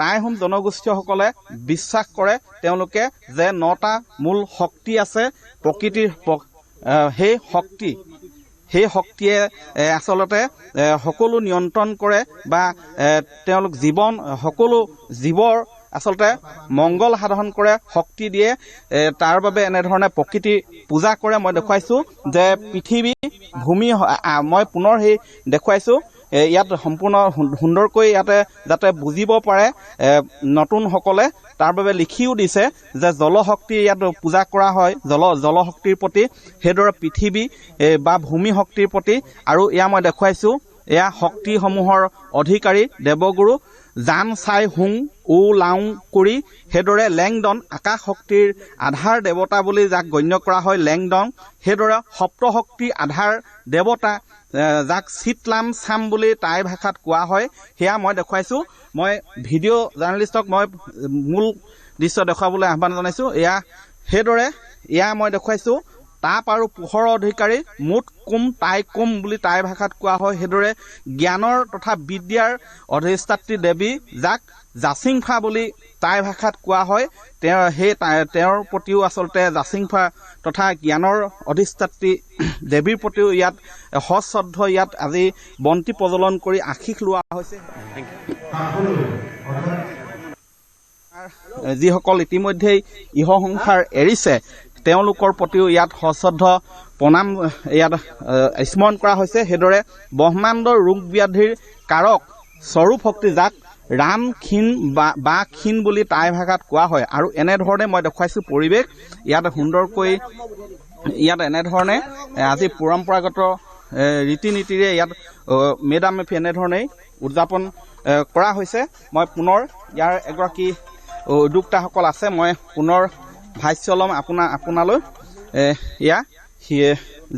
টাই আহোম জনগোষ্ঠীয়সকলে বিশ্বাস কৰে তেওঁলোকে যে 9টা মূল শক্তি আছে প্ৰকৃতিৰ সেই শক্তিয়ে আচলতে সকলো নিয়ন্ত্ৰণ কৰে বা তেওঁলোক সকলো জীৱৰ আচলতে মংগল সাধন কৰে শক্তি দিয়ে তাৰ বাবে এনেধৰণে প্ৰকৃতি পূজা কৰে মই দেখুৱাইছোঁ যে পৃথিৱী ভূমি মই পুনৰ সেই দেখুৱাইছোঁ ইয়াত সম্পূৰ্ণ সুন্দৰকৈ ইয়াতে যাতে বুজিব পাৰে নতুনসকলে তাৰ বাবে লিখিও দিছে যে জলশক্তি ইয়াত পূজা কৰা হয় জলশক্তিৰ প্ৰতি সেইদৰে পৃথিৱী বা ভূমি শক্তিৰ প্ৰতি আৰু এয়া মই দেখুৱাইছোঁ এয়া শক্তিসমূহৰ অধিকাৰী দেৱগুৰু জান চাই হুং ও লাও কৰি সেইদৰে লেংডন আকাশ শক্তিৰ আধাৰ দেৱতা বুলি যাক গণ্য কৰা হয় লেংডন সেইদৰে সপ্তশক্তিৰ আধাৰ দেৱতা যাক চিতলাম চাম বুলি টাই ভাষাত কোৱা হয় সেয়া মই দেখুৱাইছোঁ মই ভিডিঅ' জাৰ্নেলিষ্টক মই মূল দৃশ্য দেখুৱাবলৈ আহ্বান জনাইছোঁ সেইদৰে মই দেখুৱাইছোঁ তাপ আৰু পোহৰৰ অধিকাৰী মুঠ কুম টাই কুম বুলি টাই ভাষাত কোৱা হয় সেইদৰে জ্ঞানৰ তথা বিদ্যাৰ অধিষ্ঠাত্ৰী দেৱী যাক জাচিংফা বুলি টাই ভাষাত কোৱা হয় তেওঁৰ প্ৰতিও আচলতে জাচিংফা তথা জ্ঞানৰ অধিষ্ঠাত্ৰী দেৱীৰ প্ৰতিও ইয়াত সশ্ৰদ্ধ ইয়াত আজি বন্তি প্ৰজ্বলন কৰি আশীষ লোৱা হৈছে যিসকল ইতিমধ্যেই ইহ সংসাৰ এৰিছে তেওঁলোকৰ প্ৰতিও ইয়াত সশ্ৰদ্ধ প্ৰণাম ইয়াত স্মৰণ কৰা হৈছে সেইদৰে ব্ৰহ্মাণ্ডৰ ৰোগ ব্যাধিৰ কাৰক স্বৰূপ শক্তি যাক ৰাম ক্ষীণ বা ক্ষীণ বুলি টাই ভাষাত কোৱা হয় আৰু এনেধৰণে মই দেখুৱাইছোঁ পৰিৱেশ ইয়াত সুন্দৰকৈ ইয়াত এনেধৰণে আজি পৰম্পৰাগত ৰীতি নীতিৰে ইয়াত মে ডাম মে ফি এনেধৰণেই উদযাপন কৰা হৈছে। মই পুনৰ ইয়াৰ এগৰাকী উদ্যোক্তাসকল আছে, মই পুনৰ ভাষ্য ল'ম আপোনালৈ। এয়া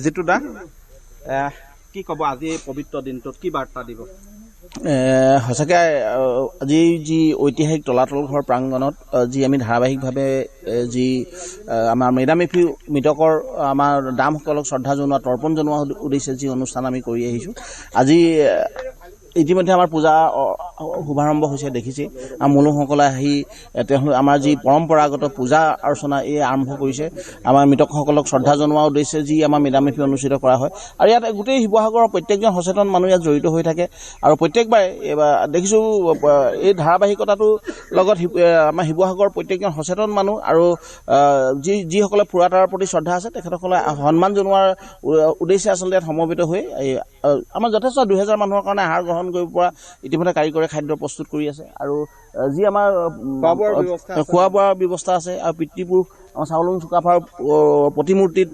যিটো দা কি ক'ব আজি এই পবিত্ৰ দিনটোত কি বাৰ্তা দিব? সঁচাকৈ আজি যি ঐতিহাসিক তলাতল ঘৰ প্ৰাংগণত যি আমি ধাৰাবাহিকভাৱে যি আমাৰ মে ডাম মে ফি মৃতকৰ আমাৰ দামসকলক শ্ৰদ্ধা জনোৱা তৰ্পণ জনোৱা উদ্দেশ্যে যি অনুষ্ঠান আমি কৰি আহিছোঁ, আজি ইতিমধ্যে আমাৰ পূজা শুভাৰম্ভ হৈছে দেখিছে। মনুসকলে আহি তেওঁলোক আমাৰ যি পৰম্পৰাগত পূজা অৰ্চনা এই আৰম্ভ কৰিছে। আমাৰ মৃতকসকলক শ্ৰদ্ধা জনোৱা উদ্দেশ্যে যি আমাৰ মে ডাম মে ফি অনুষ্ঠিত কৰা হয়। আৰু ইয়াত গোটেই শিৱসাগৰৰ প্ৰত্যেকজন সচেতন মানুহ ইয়াত জড়িত হৈ থাকে। আৰু প্ৰত্যেকবাৰে দেখিছোঁ এই ধাৰাবাহিকতাটোৰ লগত আমাৰ শিৱসাগৰৰ প্ৰত্যেকজন সচেতন মানুহ আৰু যিসকলে ফুৰাটাৰ প্ৰতি শ্ৰদ্ধা আছে তেখেতসকলে সন্মান জনোৱাৰ উদ্দেশ্যে আচলতে ইয়াত সমবেত হৈ আমাৰ যথেষ্ট 2000 মানুহৰ কাৰণে আহাৰ গ্ৰহণ কৰিব পৰা ইতিমধ্যে কাৰিকৰে খাদ্য প্ৰস্তুত কৰি আছে। আৰু যি আমাৰ খোৱা বোৱাৰ ব্যৱস্থা আছে আৰু পিতৃপুৰুষ চাউলুং চুকাফাৰ প্ৰতিমূৰ্তিত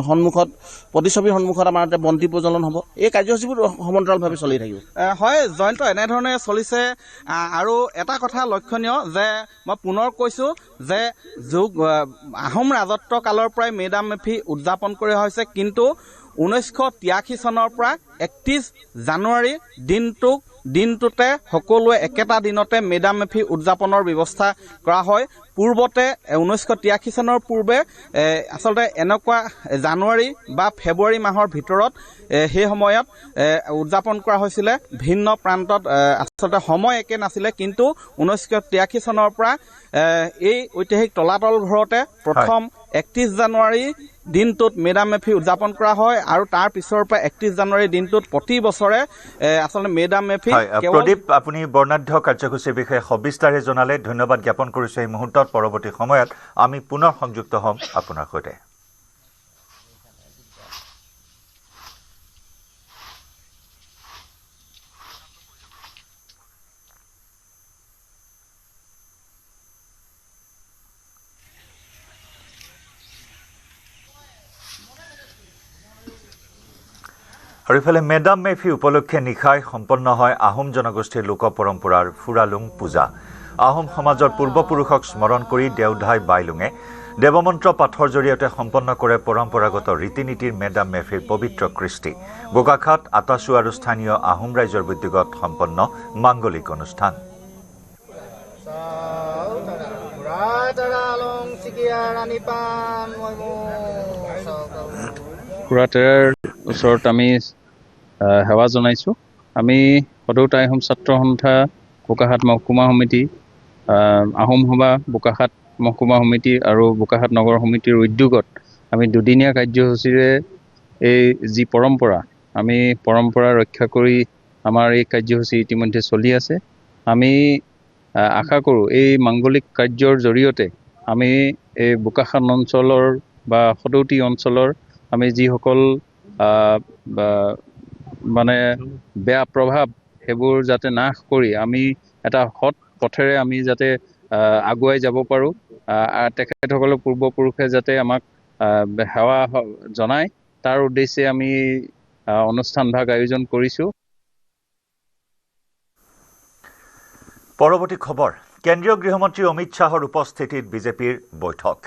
সন্মুখত প্ৰতিচ্ছবিৰ সন্মুখত আমাৰ বন্তি প্ৰজ্বলন হ'ব। এই কাৰ্যসূচীবোৰ সমান্তৰালভাৱে চলি থাকিব। হয় জয়ন্ত, এনেধৰণে চলিছে। আৰু এটা কথা লক্ষণীয় যে মই পুনৰ কৈছোঁ যে আহোম ৰাজত্ব কালৰ পৰাই মে ডাম মে ফি উদযাপন কৰা হৈছে, কিন্তু 1983 চনৰ পৰা 31 জানুৱাৰী দিনটোতে সকলোৱে একেটা দিনতে মে ডাম মে ফি উদযাপনৰ ব্যৱস্থা কৰা হয়। পূৰ্বতে 1983 চনৰ পূৰ্বে আচলতে এনেকুৱা জানুৱাৰী বা ফেব্ৰুৱাৰী মাহৰ ভিতৰত সেই সময়ত উদযাপন কৰা হৈছিলে। ভিন্ন প্ৰান্তত আচলতে সময় একে নাছিলে, কিন্তু 1983 চনৰ পৰা এই ঐতিহাসিক তলাতল ঘৰতে প্ৰথম 31 জানুৱাৰী দিনটোত মে ডাম মে ফি উদযাপন কৰা হয়। আৰু তাৰ পিছৰ পৰা 31 জানুৱাৰী দিনটোত প্ৰতি বছৰে আচলতে মে ডাম মে ফি। প্ৰদীপ, আপুনি বৰ্ণাঢ্য কাৰ্যসূচীৰ বিষয়ে সবিস্তাৰে জনালে, ধন্যবাদ জ্ঞাপন কৰিছোঁ। এই মুহূৰ্তত পৰৱৰ্তী সময়ত আমি পুনৰ সংযুক্ত হ'ম আপোনাৰ সৈতে। আৰু ইফালে মে ডাম মে ফি উপলক্ষে নিশাই সম্পন্ন হয় আহোম জনগোষ্ঠীৰ লোক পৰম্পৰাৰ ফুৰালুং পূজা। আহোম সমাজৰ পূৰ্বপুৰুষক স্মৰণ কৰি দেওধাই বাইলুঙে দেৱমন্ত্ৰ পাঠৰ জৰিয়তে সম্পন্ন কৰে পৰম্পৰাগত ৰীতি নীতিৰ মে ডাম মে ফিৰ পবিত্ৰ কৃষ্টি। বোকাখাট, আতাচু আৰু স্থানীয় আহোম ৰাইজৰ উদ্যোগত সম্পন্ন মাংগলিক অনুষ্ঠান। খুৰাতেৰাৰ ওচৰত আমি সেৱা জনাইছোঁ। আমি সদৌতা আহোম ছাত্ৰ সন্থা বোকাখাট মহকুমা সমিতি, আহোম সভা বোকাখাট মহকুমা সমিতি আৰু বোকাখাট নগৰ সমিতিৰ উদ্যোগত আমি দুদিনীয়া কাৰ্যসূচীৰে এই যি পৰম্পৰা, আমি পৰম্পৰা ৰক্ষা কৰি আমাৰ এই কাৰ্যসূচী ইতিমধ্যে চলি আছে। আমি আশা কৰোঁ এই মাংগলিক কাৰ্যৰ জৰিয়তে আমি এই বোকাখাট অঞ্চলৰ বা সদৌতি অঞ্চলৰ আমি যিসকল মানে বেয়া প্ৰভাৱ সেইবোৰ যাতে নাশ কৰি আমি এটা সৎ পথেৰে আমি যাতে আগুৱাই যাব পাৰোঁ। তেখেতসকলৰ পূৰ্বপুৰুষে যাতে আমাক সেৱা জনায়, তাৰ উদ্দেশ্যে আমি অনুষ্ঠানভাগ আয়োজন কৰিছোঁ। পৰৱৰ্তী খবৰ, কেন্দ্ৰীয় গৃহমন্ত্ৰী অমিত শ্বাহৰ উপস্থিতিত বিজেপিৰ বৈঠক।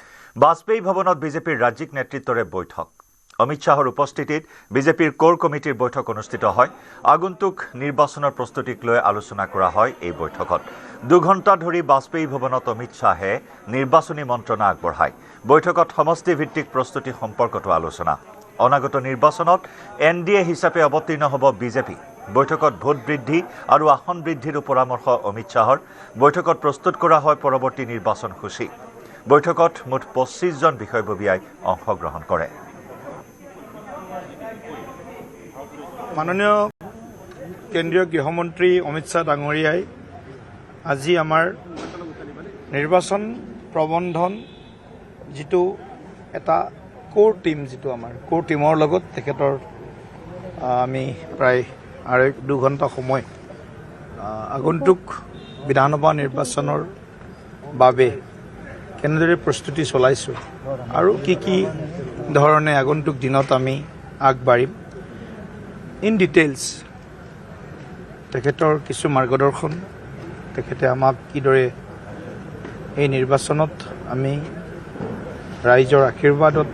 বাজপেয়ী ভৱনত বিজেপিৰ ৰাজ্যিক নেতৃত্বৰে বৈঠক। অমিত শ্বাহৰ উপস্থিতিত বিজেপিৰ কোৰ কমিটিৰ বৈঠক অনুষ্ঠিত হয়। আগন্তুক নিৰ্বাচনৰ প্ৰস্তুতিক লৈ আলোচনা কৰা হয়। এই বৈঠকত 2 ঘণ্টা ধৰি বাজপেয়ী ভৱনত অমিত শ্বাহে নিৰ্বাচনী মন্ত্ৰণা আগবঢ়ায়। বৈঠকত সমষ্টিভিত্তিক প্ৰস্তুতি সম্পৰ্কতো আলোচনা। অনাগত নিৰ্বাচনত NDA হিচাপে অৱতীৰ্ণ হ'ব বিজেপি। বৈঠকত ভোট বৃদ্ধি আৰু আসন বৃদ্ধিৰো পৰামৰ্শ অমিত শ্বাহৰ। বৈঠকত প্ৰস্তুত কৰা হয় পৰৱৰ্তী নিৰ্বাচন সূচী। বৈঠকত মুঠ 25 জন বিষয়ববীয়াই অংশগ্ৰহণ কৰে। মাননীয় কেন্দ্ৰীয় গৃহমন্ত্ৰী অমিত শ্বাহ ডাঙৰীয়াই আজি আমাৰ নিৰ্বাচন প্ৰবন্ধন যিটো এটা কোৰ টিম, যিটো আমাৰ কোৰ টিমৰ লগত তেখেতৰ আমি প্ৰায় আৰু 2 ঘণ্টা সময় আগন্তুক বিধানসভা নিৰ্বাচনৰ বাবে কেনেদৰে প্ৰস্তুতি চলাইছোঁ আৰু কি ধৰণে আগন্তুক দিনত আমি আগবাঢ়িম ইন ডিটেইলছ তেখেতৰ কিছু মাৰ্গদৰ্শন, তেখেতে আমাক কিদৰে এই নিৰ্বাচনত আমি ৰাইজৰ আশীৰ্বাদত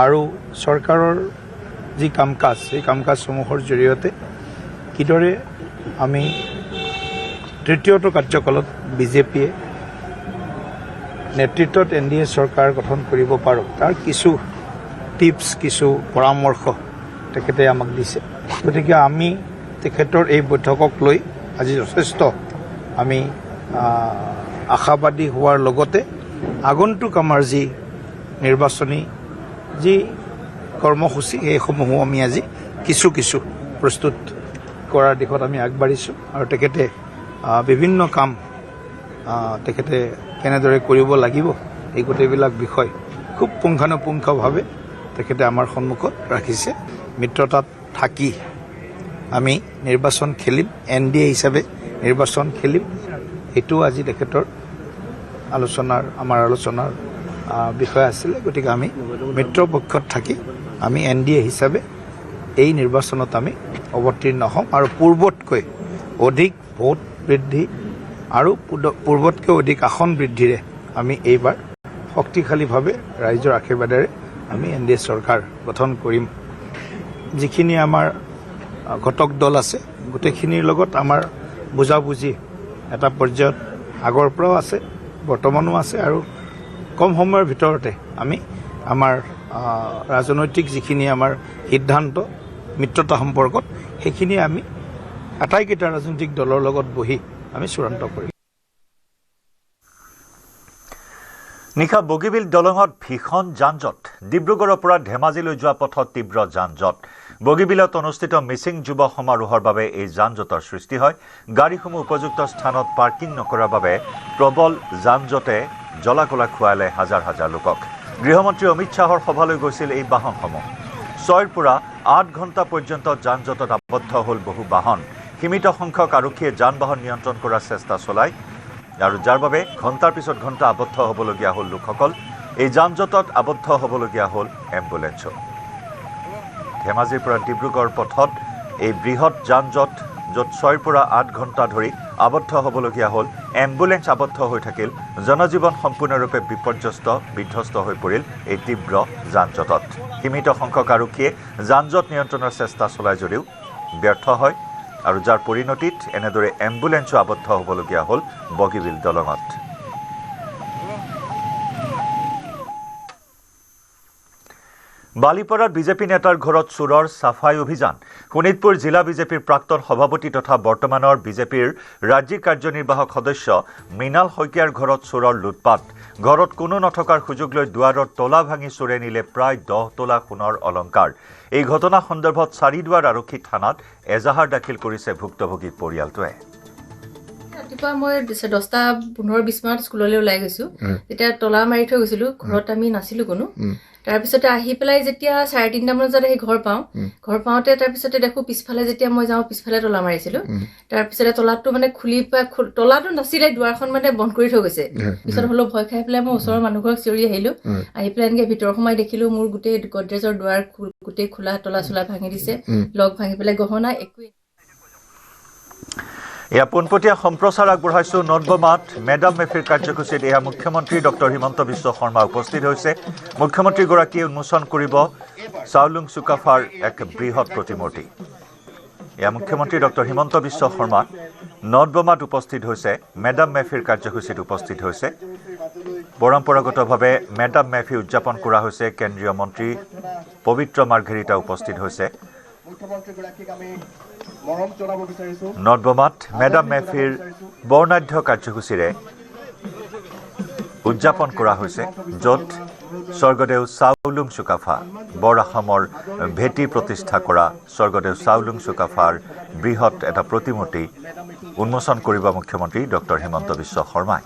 আৰু চৰকাৰৰ যি কাম কাজ, এই কাম কাজসমূহৰ জৰিয়তে কিদৰে আমি তৃতীয়টো কাৰ্যকালত বিজেপিয়ে নেতৃত্বত NDA চৰকাৰ গঠন কৰিব পাৰোঁ, তাৰ কিছু টিপছ, কিছু পৰামৰ্শ তেখেতে আমাক দিছে। গতিকে আমি তেখেতৰ এই বৈঠকক লৈ আজি যথেষ্ট আমি আশাবাদী হোৱাৰ লগতে আগন্তুক আমাৰ যি নিৰ্বাচনী যি কৰ্মসূচী, সেইসমূহো আমি আজি কিছু প্ৰস্তুত কৰাৰ দিশত আমি আগবাঢ়িছোঁ আৰু তেখেতে বিভিন্ন কাম তেখেতে কেনেদৰে কৰিব লাগিব, এই গোটেইবিলাক বিষয় খুব পুংখানুপুংখভাৱে তেখেতে আমাৰ সন্মুখত ৰাখিছে। মিত্ৰতাত থাকি আমি নিৰ্বাচন খেলিম, NDA হিচাপে নিৰ্বাচন খেলিম, এইটো আজি তেখেতৰ আমাৰ আলোচনাৰ বিষয় আছিলে। গতিকে আমি মিত্ৰপক্ষত থাকি আমি NDA হিচাপে এই নিৰ্বাচনত আমি অৱতীৰ্ণ হ'ম আৰু পূৰ্বতকৈ অধিক ভোট বৃদ্ধি আৰু পূৰ্বতকৈ অধিক আসন বৃদ্ধিৰে আমি এইবাৰ শক্তিশালীভাৱে ৰাইজৰ আশীৰ্বাদেৰে আমি NDA চৰকাৰ গঠন কৰিম। যিখিনি আমাৰ ঘটক দল আছে, গোটেইখিনিৰ লগত আমাৰ বুজাবুজি এটা পৰ্যায়ত আগৰ পৰাও আছে, বৰ্তমানো আছে আৰু কম সময়ৰ ভিতৰতে আমি আমাৰ ৰাজনৈতিক যিখিনি আমাৰ সিদ্ধান্ত মিত্ৰতা সম্পৰ্কত, সেইখিনি আমি আটাইকেইটা ৰাজনৈতিক দলৰ লগত বহি আমি চূড়ান্ত কৰিম। নিশা বগীবিল দলঙত ভীষণ যান-জঁট। ডিব্ৰুগড়ৰ পৰা ধেমাজিলৈ যোৱা পথত তীব্ৰ যান-জঁট। বগীবিলত অনুষ্ঠিত মিচিং যুৱ সমাৰোহৰ বাবে এই যান-জঁটৰ সৃষ্টি হয়। গাড়ীসমূহ উপযুক্ত স্থানত পাৰ্কিং নকৰাৰ বাবে প্ৰবল যান-জঁটে জ্বলা-কলা খুৱালে হাজাৰ হাজাৰ লোকক। গৃহমন্ত্ৰী অমিত শ্বাহৰ সভালৈ গৈছিল এই বাহনসমূহ। 6ৰ পৰা 8 ঘণ্টা পৰ্যন্ত যান-জঁটত আবদ্ধ হ'ল বহু বাহন। সীমিত সংখ্যক আৰক্ষীয়ে যান-বাহন নিয়ন্ত্ৰণ কৰাৰ চেষ্টা চলায় আৰু যাৰ বাবে ঘণ্টাৰ পিছত ঘণ্টা আবদ্ধ হ'বলগীয়া হ'ল লোকসকল। এই যান-জঁটত আবদ্ধ হ'বলগীয়া হ'ল এম্বুলেন্সো। ধেমাজিৰ পৰা ডিব্ৰুগড় পথত এই বৃহৎ যান-জঁট, য'ত 6ৰ পৰা 8 ঘণ্টা ধৰি আবদ্ধ হ'বলগীয়া হ'ল। এম্বুলেন্স আবদ্ধ হৈ থাকিল। জনজীৱন সম্পূৰ্ণৰূপে বিধ্বস্ত হৈ পৰিল এই তীব্ৰ যান-জঁটত। সীমিত সংখ্যক আৰক্ষীয়ে যান-জঁট নিয়ন্ত্ৰণৰ চেষ্টা চলায় যদিও ব্যৰ্থ হয় আৰু যাৰ পৰিণতিত এনেদৰে এম্বুলেন্সো আবদ্ধ হ'বলগীয়া হ'ল বগীবিল দলঙত। বালিপাৰাত বিজেপি নেতাৰ ঘৰত চোৰৰ চাফাই অভিযান। শোণিতপুৰ জিলা বিজেপিৰ প্ৰাক্তন সভাপতি তথা বৰ্তমানৰ বিজেপিৰ ৰাজ্যিক কাৰ্যনিৰ্বাহক সদস্য মৃণাল শইকীয়াৰ ঘৰত চোৰৰ লুটপাট। ঘৰত কোনো নথকাৰ সুযোগ লৈ দুৱাৰৰ তলা ভাঙি চোৰে নিলে প্ৰায় 10 তোলা সোণৰ অলংকাৰ। এই ঘটনা সন্দৰ্ভত চাৰিদুৱাৰ আৰক্ষী থানাত এজাহাৰ দাখিল কৰিছে ভুক্তভোগী পৰিয়ালটোৱে। ৰাতিপুৱা মই 10:15-20 মানত স্কুললৈ ওলাই গৈছো। তেতিয়া তলা মাৰি থৈ গৈছিলো, ঘৰত আমি নাছিলো কোনো। তাৰপিছতে আহি পেলাই যেতিয়া 3:30 বজাত আহি ঘৰ পাওঁতে তাৰপিছতে দেখো পিছফালে যেতিয়া মই যাওঁ পিছফালে তলা মাৰিছিলো। তাৰপিছতে তলাটো মানে তলাটো নাছিলে, দুৱাৰখন মানে বন্ধ কৰি থৈ গৈছে। পিছত হলো ভয় খাই পেলাই মই ওচৰৰ মানুহঘৰক চিঞৰি আহিলো। আহি পেলাই এনেকে ভিতৰ সোমাই দেখিলো মোৰ গোটেই গডৰেজৰ দুৱাৰ গোটেই খোলা, তলা চলা ভাঙি দিছে, লগ ভাঙি পেলাই গহনা একোৱেই। এয়া পোনপটীয়া সম্প্ৰচাৰ আগবঢ়াইছো নৱমাত মেডাম মেফিৰ কাৰ্যসূচীত। এয়া মুখ্যমন্ত্ৰী ডক্টৰ হিমন্ত বিশ্ব শৰ্মা উপস্থিত হৈছে। মুখ্যমন্ত্ৰীগৰাকীয়ে উন্মোচন কৰিব চাউলুং চুকাফাৰ এক বৃহৎ প্ৰতিমূৰ্তি। এয়া মুখ্যমন্ত্ৰী ডক্টৰ হিমন্ত বিশ্ব শৰ্মা নৱমাত উপস্থিত হৈছে, মেডাম মেফিৰ কাৰ্যসূচীত উপস্থিত হৈছে। পৰম্পৰাগতভাৱে মেডাম মেফি উদযাপন কৰা হৈছে। কেন্দ্ৰীয় মন্ত্ৰী পবিত্ৰ মাৰ্ঘেৰিটা উপস্থিত হৈছে। নৱমাত মেডাম মেফিৰ বৰ্ণাঢ্য কাৰ্যসূচীৰে উদযাপন কৰা হৈছে, য'ত স্বৰ্গদেউ চাউলুং চুকাফা, বৰ অসমৰ ভেটি প্ৰতিষ্ঠা কৰা স্বৰ্গদেউ চাউলুং চুকাফাৰ বৃহৎ এটা প্ৰতিমূৰ্তি উন্মোচন কৰিব মুখ্যমন্ত্ৰী ডক্টৰ হিমন্ত বিশ্ব শৰ্মাই।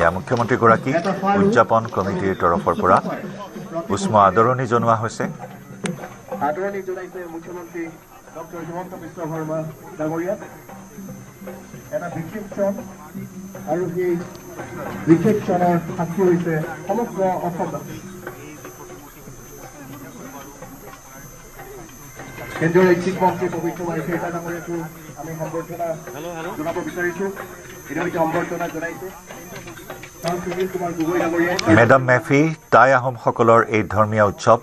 এয়া মুখ্যমন্ত্ৰীগৰাকী উদযাপন কমিটিৰ তৰফৰ পৰা উষ্ম আদৰণি জনোৱা হৈছে। আদৰণি জনাইছে মুখ্যমন্ত্ৰী ডক্টৰ হিমন্ত বিশ্ব শৰ্মা ডাঙৰীয়াক। এটা বিশেষ ক্ষণ আৰু সেই বিশেষ ক্ষণৰ সাক্ষী হৈছে সমগ্ৰ অসমবাসী। কেন্দ্ৰীয় ঐচ্ছিক মন্ত্ৰী পবিত্ৰ বাৰিষা এটা ডাঙৰীয়াকো আমি সম্বৰ্ধনা জনাব বিচাৰিছোঁ। ইতিমধ্যে সম্বৰ্ধনা জনাইছে সুনীল কুমাৰ গগৈ ডাঙৰীয়াই। মেডাম মেফি টাই আহোমসকলৰ এই ধৰ্মীয় উৎসৱ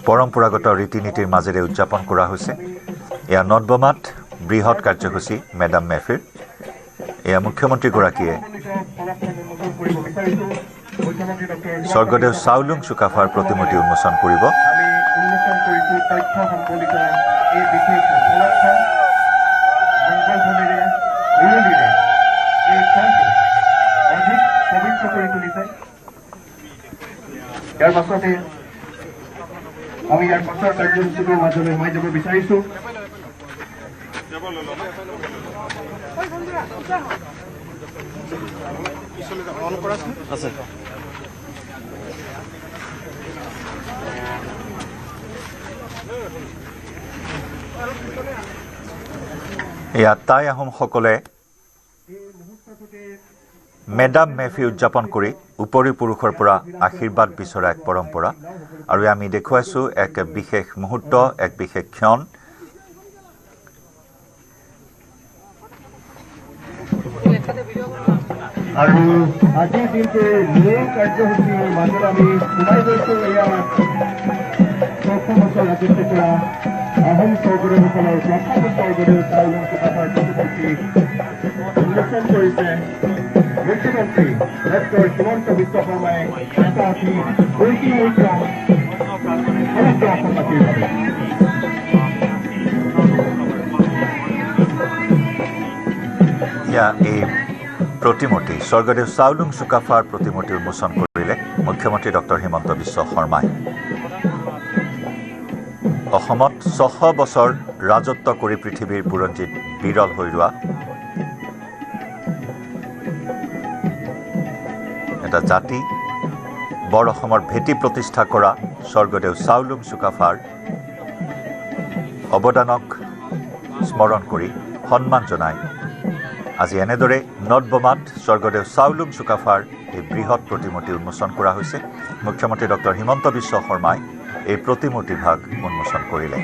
পৰম্পৰাগত ৰীতি নীতিৰ মাজেৰে উদযাপন কৰা হৈছে। এয়া নটবমাত বৃহৎ কাৰ্যসূচী মেডাম মেফিৰ। এয়া মুখ্যমন্ত্ৰীগৰাকীয়ে স্বৰ্গদেউ চাউলুং চুকাফাৰ প্ৰতিমূৰ্তি উন্মোচন কৰিব। আমি উন্মোচন কৰিছোঁ তথ্য সম্বলিত এই বিশেষ উপলক্ষ সংকল্পনেৰে উৰুলিৰে এই ক্ষণটো অধিক পবিত্ৰ কৰি তুলিছে। ইয়াৰ পাছতে আমি ইয়াৰ পাছৰ কাৰ্যসূচীটোৰ মাজলৈ সোমাই যাব বিচাৰিছোঁ। এয়া টাই আহোমসকলে মেডাম মেফি উদযাপন কৰি উপৰি পুৰুষৰ পৰা আশীৰ্বাদ বিচৰা এক পৰম্পৰা। আৰু আমি দেখুৱাইছোঁ এক বিশেষ মুহূৰ্ত, এক বিশেষ ক্ষণ। আৰু আজিৰ দিনটোৰ মূল কাৰ্যসূচীৰ মাজত আমি সোমাই গৈছোঁ। এয়া ৬০০ বছৰ ৰাজত্ব কৰা আহোম স্বৰ্গদেউসকলৰ প্ৰথম স্বৰ্গদেউ চাউলুং চুকাফাৰ প্ৰতিমূৰ্তি উন্মোচন কৰিছে মুখ্যমন্ত্ৰী ডক্টৰ হিমন্ত বিশ্ব শৰ্মাই এটা অতি ঐতিহাসিক সমগ্ৰ অসমবাসীৰ বাবে। এয়া এই প্ৰতিমূৰ্তি স্বৰ্গদেউ চাউলুং চুকাফাৰ প্ৰতিমূৰ্তি উন্মোচন কৰিলে মুখ্যমন্ত্ৰী ডক্টৰ হিমন্ত বিশ্ব শৰ্মাই। অসমত ৬০০ বছৰ ৰাজত্ব কৰি পৃথিৱীৰ বুৰঞ্জীত বিৰল হৈ ৰোৱা এটা জাতি, বৰ অসমৰ ভেটি প্ৰতিষ্ঠা কৰা স্বৰ্গদেউ চাউলুং চুকাফাৰ অৱদানক স্মৰণ কৰি সন্মান জনাই আজি এনেদৰে নটবমাত স্বৰ্গদেউ চাউলুং চুকাফাৰ এই বৃহৎ প্ৰতিমূৰ্তি উন্মোচন কৰা হৈছে। মুখ্যমন্ত্ৰী ডক্টৰ হিমন্ত বিশ্ব শৰ্মাই এই প্ৰতিমূৰ্তিভাগ উন্মোচন কৰিলে।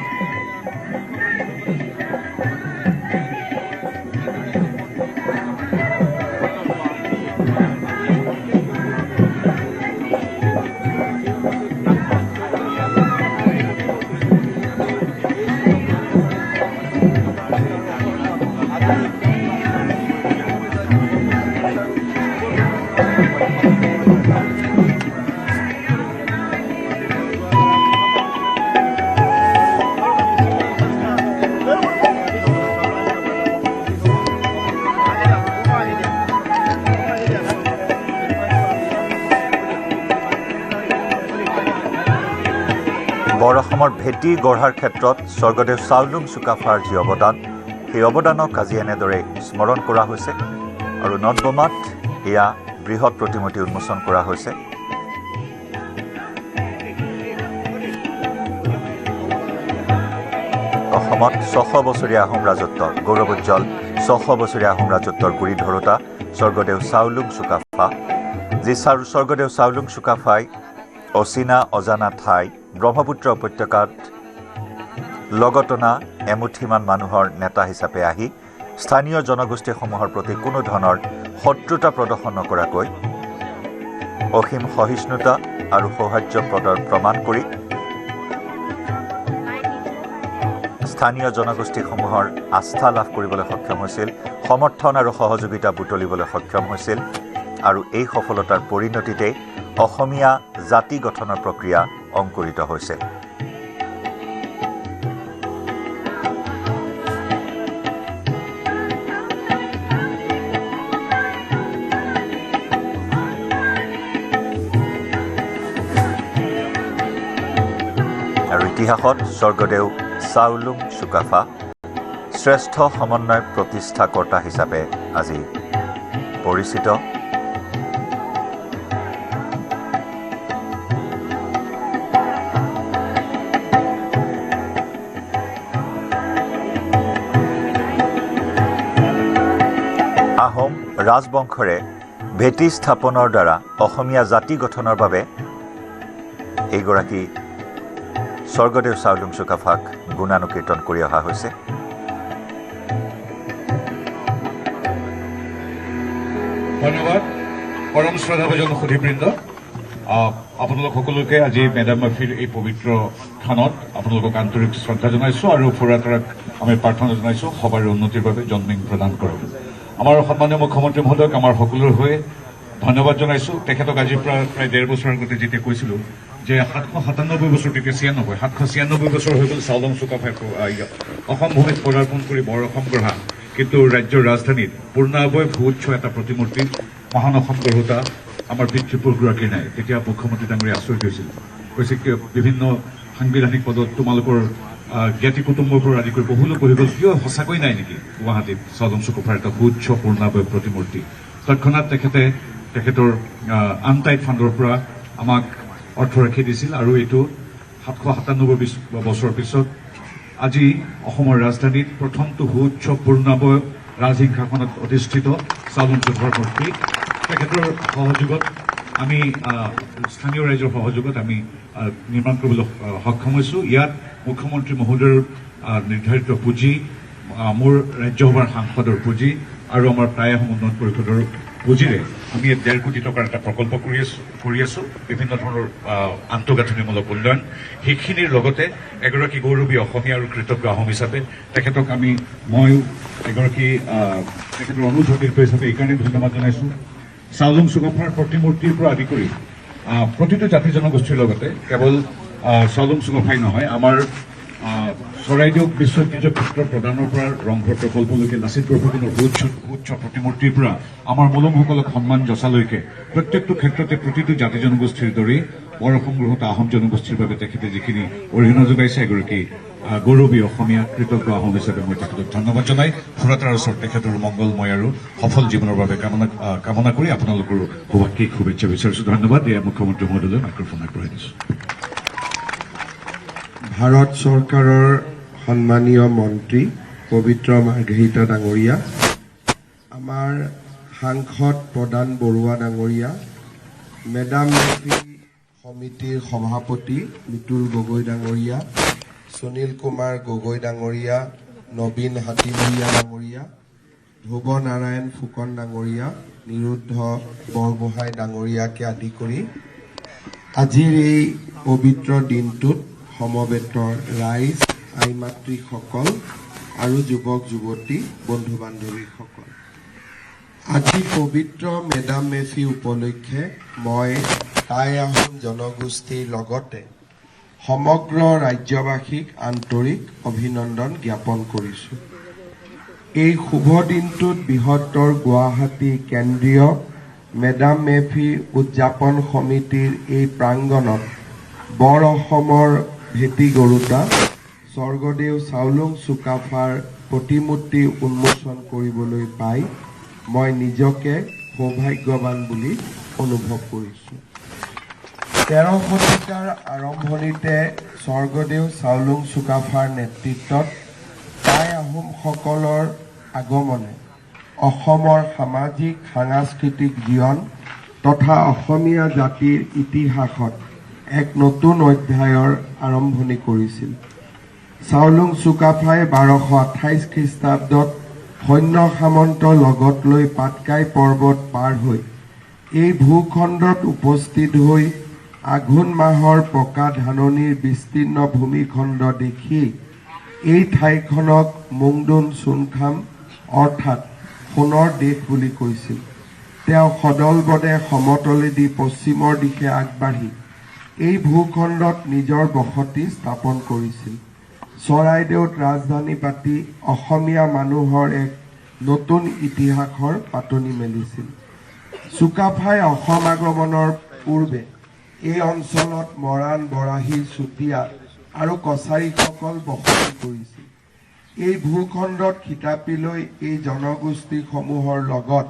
বৰ অসমৰ ভেটি গঢ়াৰ ক্ষেত্ৰত স্বৰ্গদেউ চাউলুং চুকাফাৰ যি অৱদান, সেই অৱদানক আজি এনেদৰে স্মৰণ কৰা হৈছে। আৰু নটবমাত এয়া বৃহৎ প্ৰতিমূৰ্তি উন্মোচন কৰা হৈছে। অসমত ৬০০ বছৰীয়া আহোম ৰাজত্বৰ গৌৰৱোজ্জ্বল ৬০০ বছৰীয়া আহোম ৰাজত্বৰ গুৰি ধৰোতা স্বৰ্গদেউ চাউলুং চুকাফা, যি স্বৰ্গদেউ চাউলুং চুকাফাই অচিনা অজানা ঠাই ব্ৰহ্মপুত্ৰ উপত্যকাত লগতনা এমুঠিমান মানুহৰ নেতা হিচাপে আহি স্থানীয় জনগোষ্ঠীসমূহৰ প্ৰতি কোনো ধৰণৰ শত্ৰুতা প্ৰদৰ্শন নকৰাকৈ অসীম সহিষ্ণুতা আৰু সৌহাৰ্দ্য প্ৰমাণ কৰি স্থানীয় জনগোষ্ঠীসমূহৰ আস্থা লাভ কৰিবলৈ সক্ষম হৈছিল, সমৰ্থন আৰু সহযোগিতা বুটলিবলৈ সক্ষম হৈছিল। আৰু এই সফলতাৰ পৰিণতিতে অসমীয়া জাতি গঠনৰ প্ৰক্ৰিয়া অংকুৰিত হৈছে। আৰু ইতিহাসত স্বৰ্গদেউ চাউলুং চুকাফা শ্ৰেষ্ঠ সমন্বয় প্ৰতিষ্ঠাকৰ্তা হিচাপে আজি পৰিচিত। আহোম ৰাজবংশৰে ভেটি স্থাপনৰ দ্বাৰা অসমীয়া জাতি গঠনৰ বাবে এইগৰাকী স্বৰ্গদেউ চাওলুং চুকাফাক গুণানুকীৰ্তন কৰি অহা হৈছে। ধন্যবাদ পৰম শ্ৰদ্ধাভাজন সুধীবৃন্দ, আপোনালোক সকলোকে আজি মেডাম মেফিৰ এই পবিত্ৰ থানত আপোনালোকক আন্তৰিক শ্ৰদ্ধা জনাইছোঁ আৰু ফুৰাতাৰাক আমি প্ৰাৰ্থনা জনাইছোঁ সবাৰ উন্নতিৰ বাবে জন্মিং প্ৰদান কৰক। আমাৰ সন্মানীয় মুখ্যমন্ত্ৰী মহোদয়ক আমাৰ সকলোৰে হৈ ধন্যবাদ জনাইছোঁ। তেখেতক আজিৰ পৰা প্ৰায় 1.5 বছৰ আগতে যেতিয়া কৈছিলোঁ যে 797 বছৰ, তেতিয়া 796 বছৰ হৈ গ'ল চাওলুং চুকাফাই অসম ভূমিত পদাৰ্পণ কৰি বৰ অসম গঢ়া, কিন্তু ৰাজ্যৰ ৰাজধানীত পূৰ্ণাবয় ভূউচ্চ এটা প্ৰতিমূৰ্তিত মহান অসম গঢ়োতা আমাৰ পিতৃপুৰুষগৰাকীৰ নাই। তেতিয়া মুখ্যমন্ত্ৰী ডাঙৰীয়া আচৰিত হৈছিল, কৈছে কি বিভিন্ন সাংবিধানিক পদত তোমালোকৰ জ্ঞাতি কুটুম্বৰ পৰা আদি কৰি বহু লোক বহি গ'ল, কিয় সঁচাকৈ নাই নেকি গুৱাহাটীত চাওলুং চুকাফাৰ এটা সুউচ্চ পূৰ্ণাবয় প্ৰতিমূৰ্তি? তৎক্ষণাৎ তেখেতৰ আনটাইড ফাণ্ডৰ পৰা আমাক অৰ্থ ৰাখি দিছিল আৰু এইটো 797 বছৰৰ পিছত আজি অসমৰ ৰাজধানীত প্ৰথমটো সুউচ্চ পূৰ্ণাবয় ৰাজসিংহাসনত অধিষ্ঠিত চাওলুং চুকাফাৰ মূৰ্তি তেখেতৰ সহযোগত আমি স্থানীয় ৰাইজৰ সহযোগত আমি নিৰ্মাণ কৰিবলৈ সক্ষম হৈছোঁ। ইয়াত মুখ্যমন্ত্ৰী মহোদয়ৰ নিৰ্ধাৰিত পুঁজি, মোৰ ৰাজ্যসভাৰ সাংসদৰ পুঁজি আৰু আমাৰ প্ৰায় অসম উন্নয়ন পৰিষদৰ পুঁজিৰে আমি 1.5 কোটি টকাৰ এটা প্ৰকল্প কৰি আছোঁ, বিভিন্ন ধৰণৰ আন্তঃগাঁথনিমূলক উন্নয়ন। সেইখিনিৰ লগতে এগৰাকী গৌৰৱী অসমীয়া আৰু কৃতজ্ঞ আহোম হিচাপে তেখেতক ময়ো এগৰাকী তেখেতৰ অনুৰোধ হিচাপে এইকাৰণে ধন্যবাদ জনাইছোঁ। চাওলুং চুকাফাৰ প্ৰতিমূৰ্তিৰ পৰা আদি কৰি প্ৰতিটো জাতি জনগোষ্ঠীৰ লগতে কেৱল চাওলুং চুকাফাই নহয়, আমাৰ চৰাইদেউ বিশ্ব ঐতিহ্য ক্ষেত্ৰ প্ৰদানৰ পৰা ৰংঘৰ প্ৰকল্পলৈকে লাচিত বৰফুকনৰ সুউচ্চ প্ৰতিমূৰ্তিৰ পৰা আমাৰ মলমসকলক সন্মান যচালৈকে প্ৰত্যেকটো ক্ষেত্ৰতে প্ৰতিটো জাতি জনগোষ্ঠীৰ দৰেই বৰ অসম গঢ়োতা আহোম জনগোষ্ঠীৰ বাবে তেখেতে যিখিনি অৰিহণা যোগাইছে, এগৰাকী গৌৰৱী অসমীয়া কৃতজ্ঞ আহোম হিচাপে মই তেখেতক ধন্যবাদ জনাই ফুৰাতাৰ ওচৰত তেখেতৰ মংগলময় আৰু সফল জীৱনৰ বাবে কামনা কৰি আপোনালোকৰ সুভাষিক শুভেচ্ছা বিচাৰিছোঁ। ধন্যবাদ। এয়া মুখ্যমন্ত্ৰী মহোদয়লৈ মাইক্ৰফোন আগবঢ়াই দিছোঁ। ভাৰত চৰকাৰৰ সন্মানীয় মন্ত্ৰী পবিত্ৰ মাৰ্ঘেৰিটা ডাঙৰীয়া, আমাৰ সাংসদ প্ৰদান বৰুৱা ডাঙৰীয়া, মেডাম মেফি সমিতিৰ সভাপতি মিতুল গগৈ ডাঙৰীয়া, সুনীল কুমাৰ গগৈ ডাঙৰীয়া, নবীন হাতীমূৰীয়া ডাঙৰীয়া, ধ্ৰুৱ নাৰায়ণ ফুকন ডাঙৰীয়া, নিৰুদ্ধ বৰগোহাঁই ডাঙৰীয়াকে আদি কৰি আজিৰ এই পবিত্ৰ দিনটোত সমবেত ৰাইজ, আই মাতৃসকল আৰু যুৱক যুৱতী, বন্ধু বান্ধৱীসকল, আজি পবিত্ৰ মেডাম মেফি উপলক্ষে মই টাই আহোম জনগোষ্ঠীৰ লগতে সমগ্ৰ ৰাজ্যবাসীক আন্তৰিক অভিনন্দন জ্ঞাপন কৰিছোঁ। এই শুভ দিনটোত বৃহত্তৰ গুৱাহাটী কেন্দ্ৰীয় মেডাম মেফি উদযাপন সমিতিৰ এই প্ৰাংগণত বৰ অসমৰ ভেটি গৰুতা স্বৰ্গদেউ চাওলুং চুকাফাৰ প্ৰতিমূৰ্তি উন্মোচন কৰিবলৈ পাই মই নিজকে সৌভাগ্যৱান বুলি অনুভৱ কৰিছোঁ। 13 শতিকাৰ আৰম্ভণিতে স্বৰ্গদেউ চাওলুং চুকাফাৰ নেতৃত্বত টাই আহোমসকলৰ আগমনে অসমৰ সামাজিক সাংস্কৃতিক জীৱন তথা অসমীয়া জাতিৰ ইতিহাসত এক নতুন অধ্যায়ৰ আৰম্ভণি কৰিছিল। চাওলুং চুকাফাই 1228 খ্ৰীষ্টাব্দত সৈন্য সামন্ত লগত লৈ পাটকাই পৰ্বত পাৰ হৈ এই ভূখণ্ডত উপস্থিত হৈ আঘোণ মাহৰ পকা ধাননিৰ বিস্তীৰ্ণ ভূমিখণ্ড দেখি এই ঠাইখনক মুংডুন চুনখাম অৰ্থাৎ সোণৰ দেশ বুলি কৈছিল। তেওঁ সদলবদে সমতলেদি পশ্চিমৰ দিশে আগবাঢ়ি এই ভূখণ্ডত নিজৰ বসতি স্থাপন কৰিছিল। চৰাইদেউত ৰাজধানী পাতি অসমীয়া মানুহৰ এক নতুন ইতিহাসৰ পাতনি মেলিছিল। চুকাফাই অসম আগমনৰ পূৰ্বে এই অঞ্চলত মৰাণ, বৰাহী, চুতীয়া আৰু কছাৰীসকল বসতি কৰিছিল। এই ভূখণ্ডত খিতাপি লৈ এই জনগোষ্ঠীসমূহৰ লগত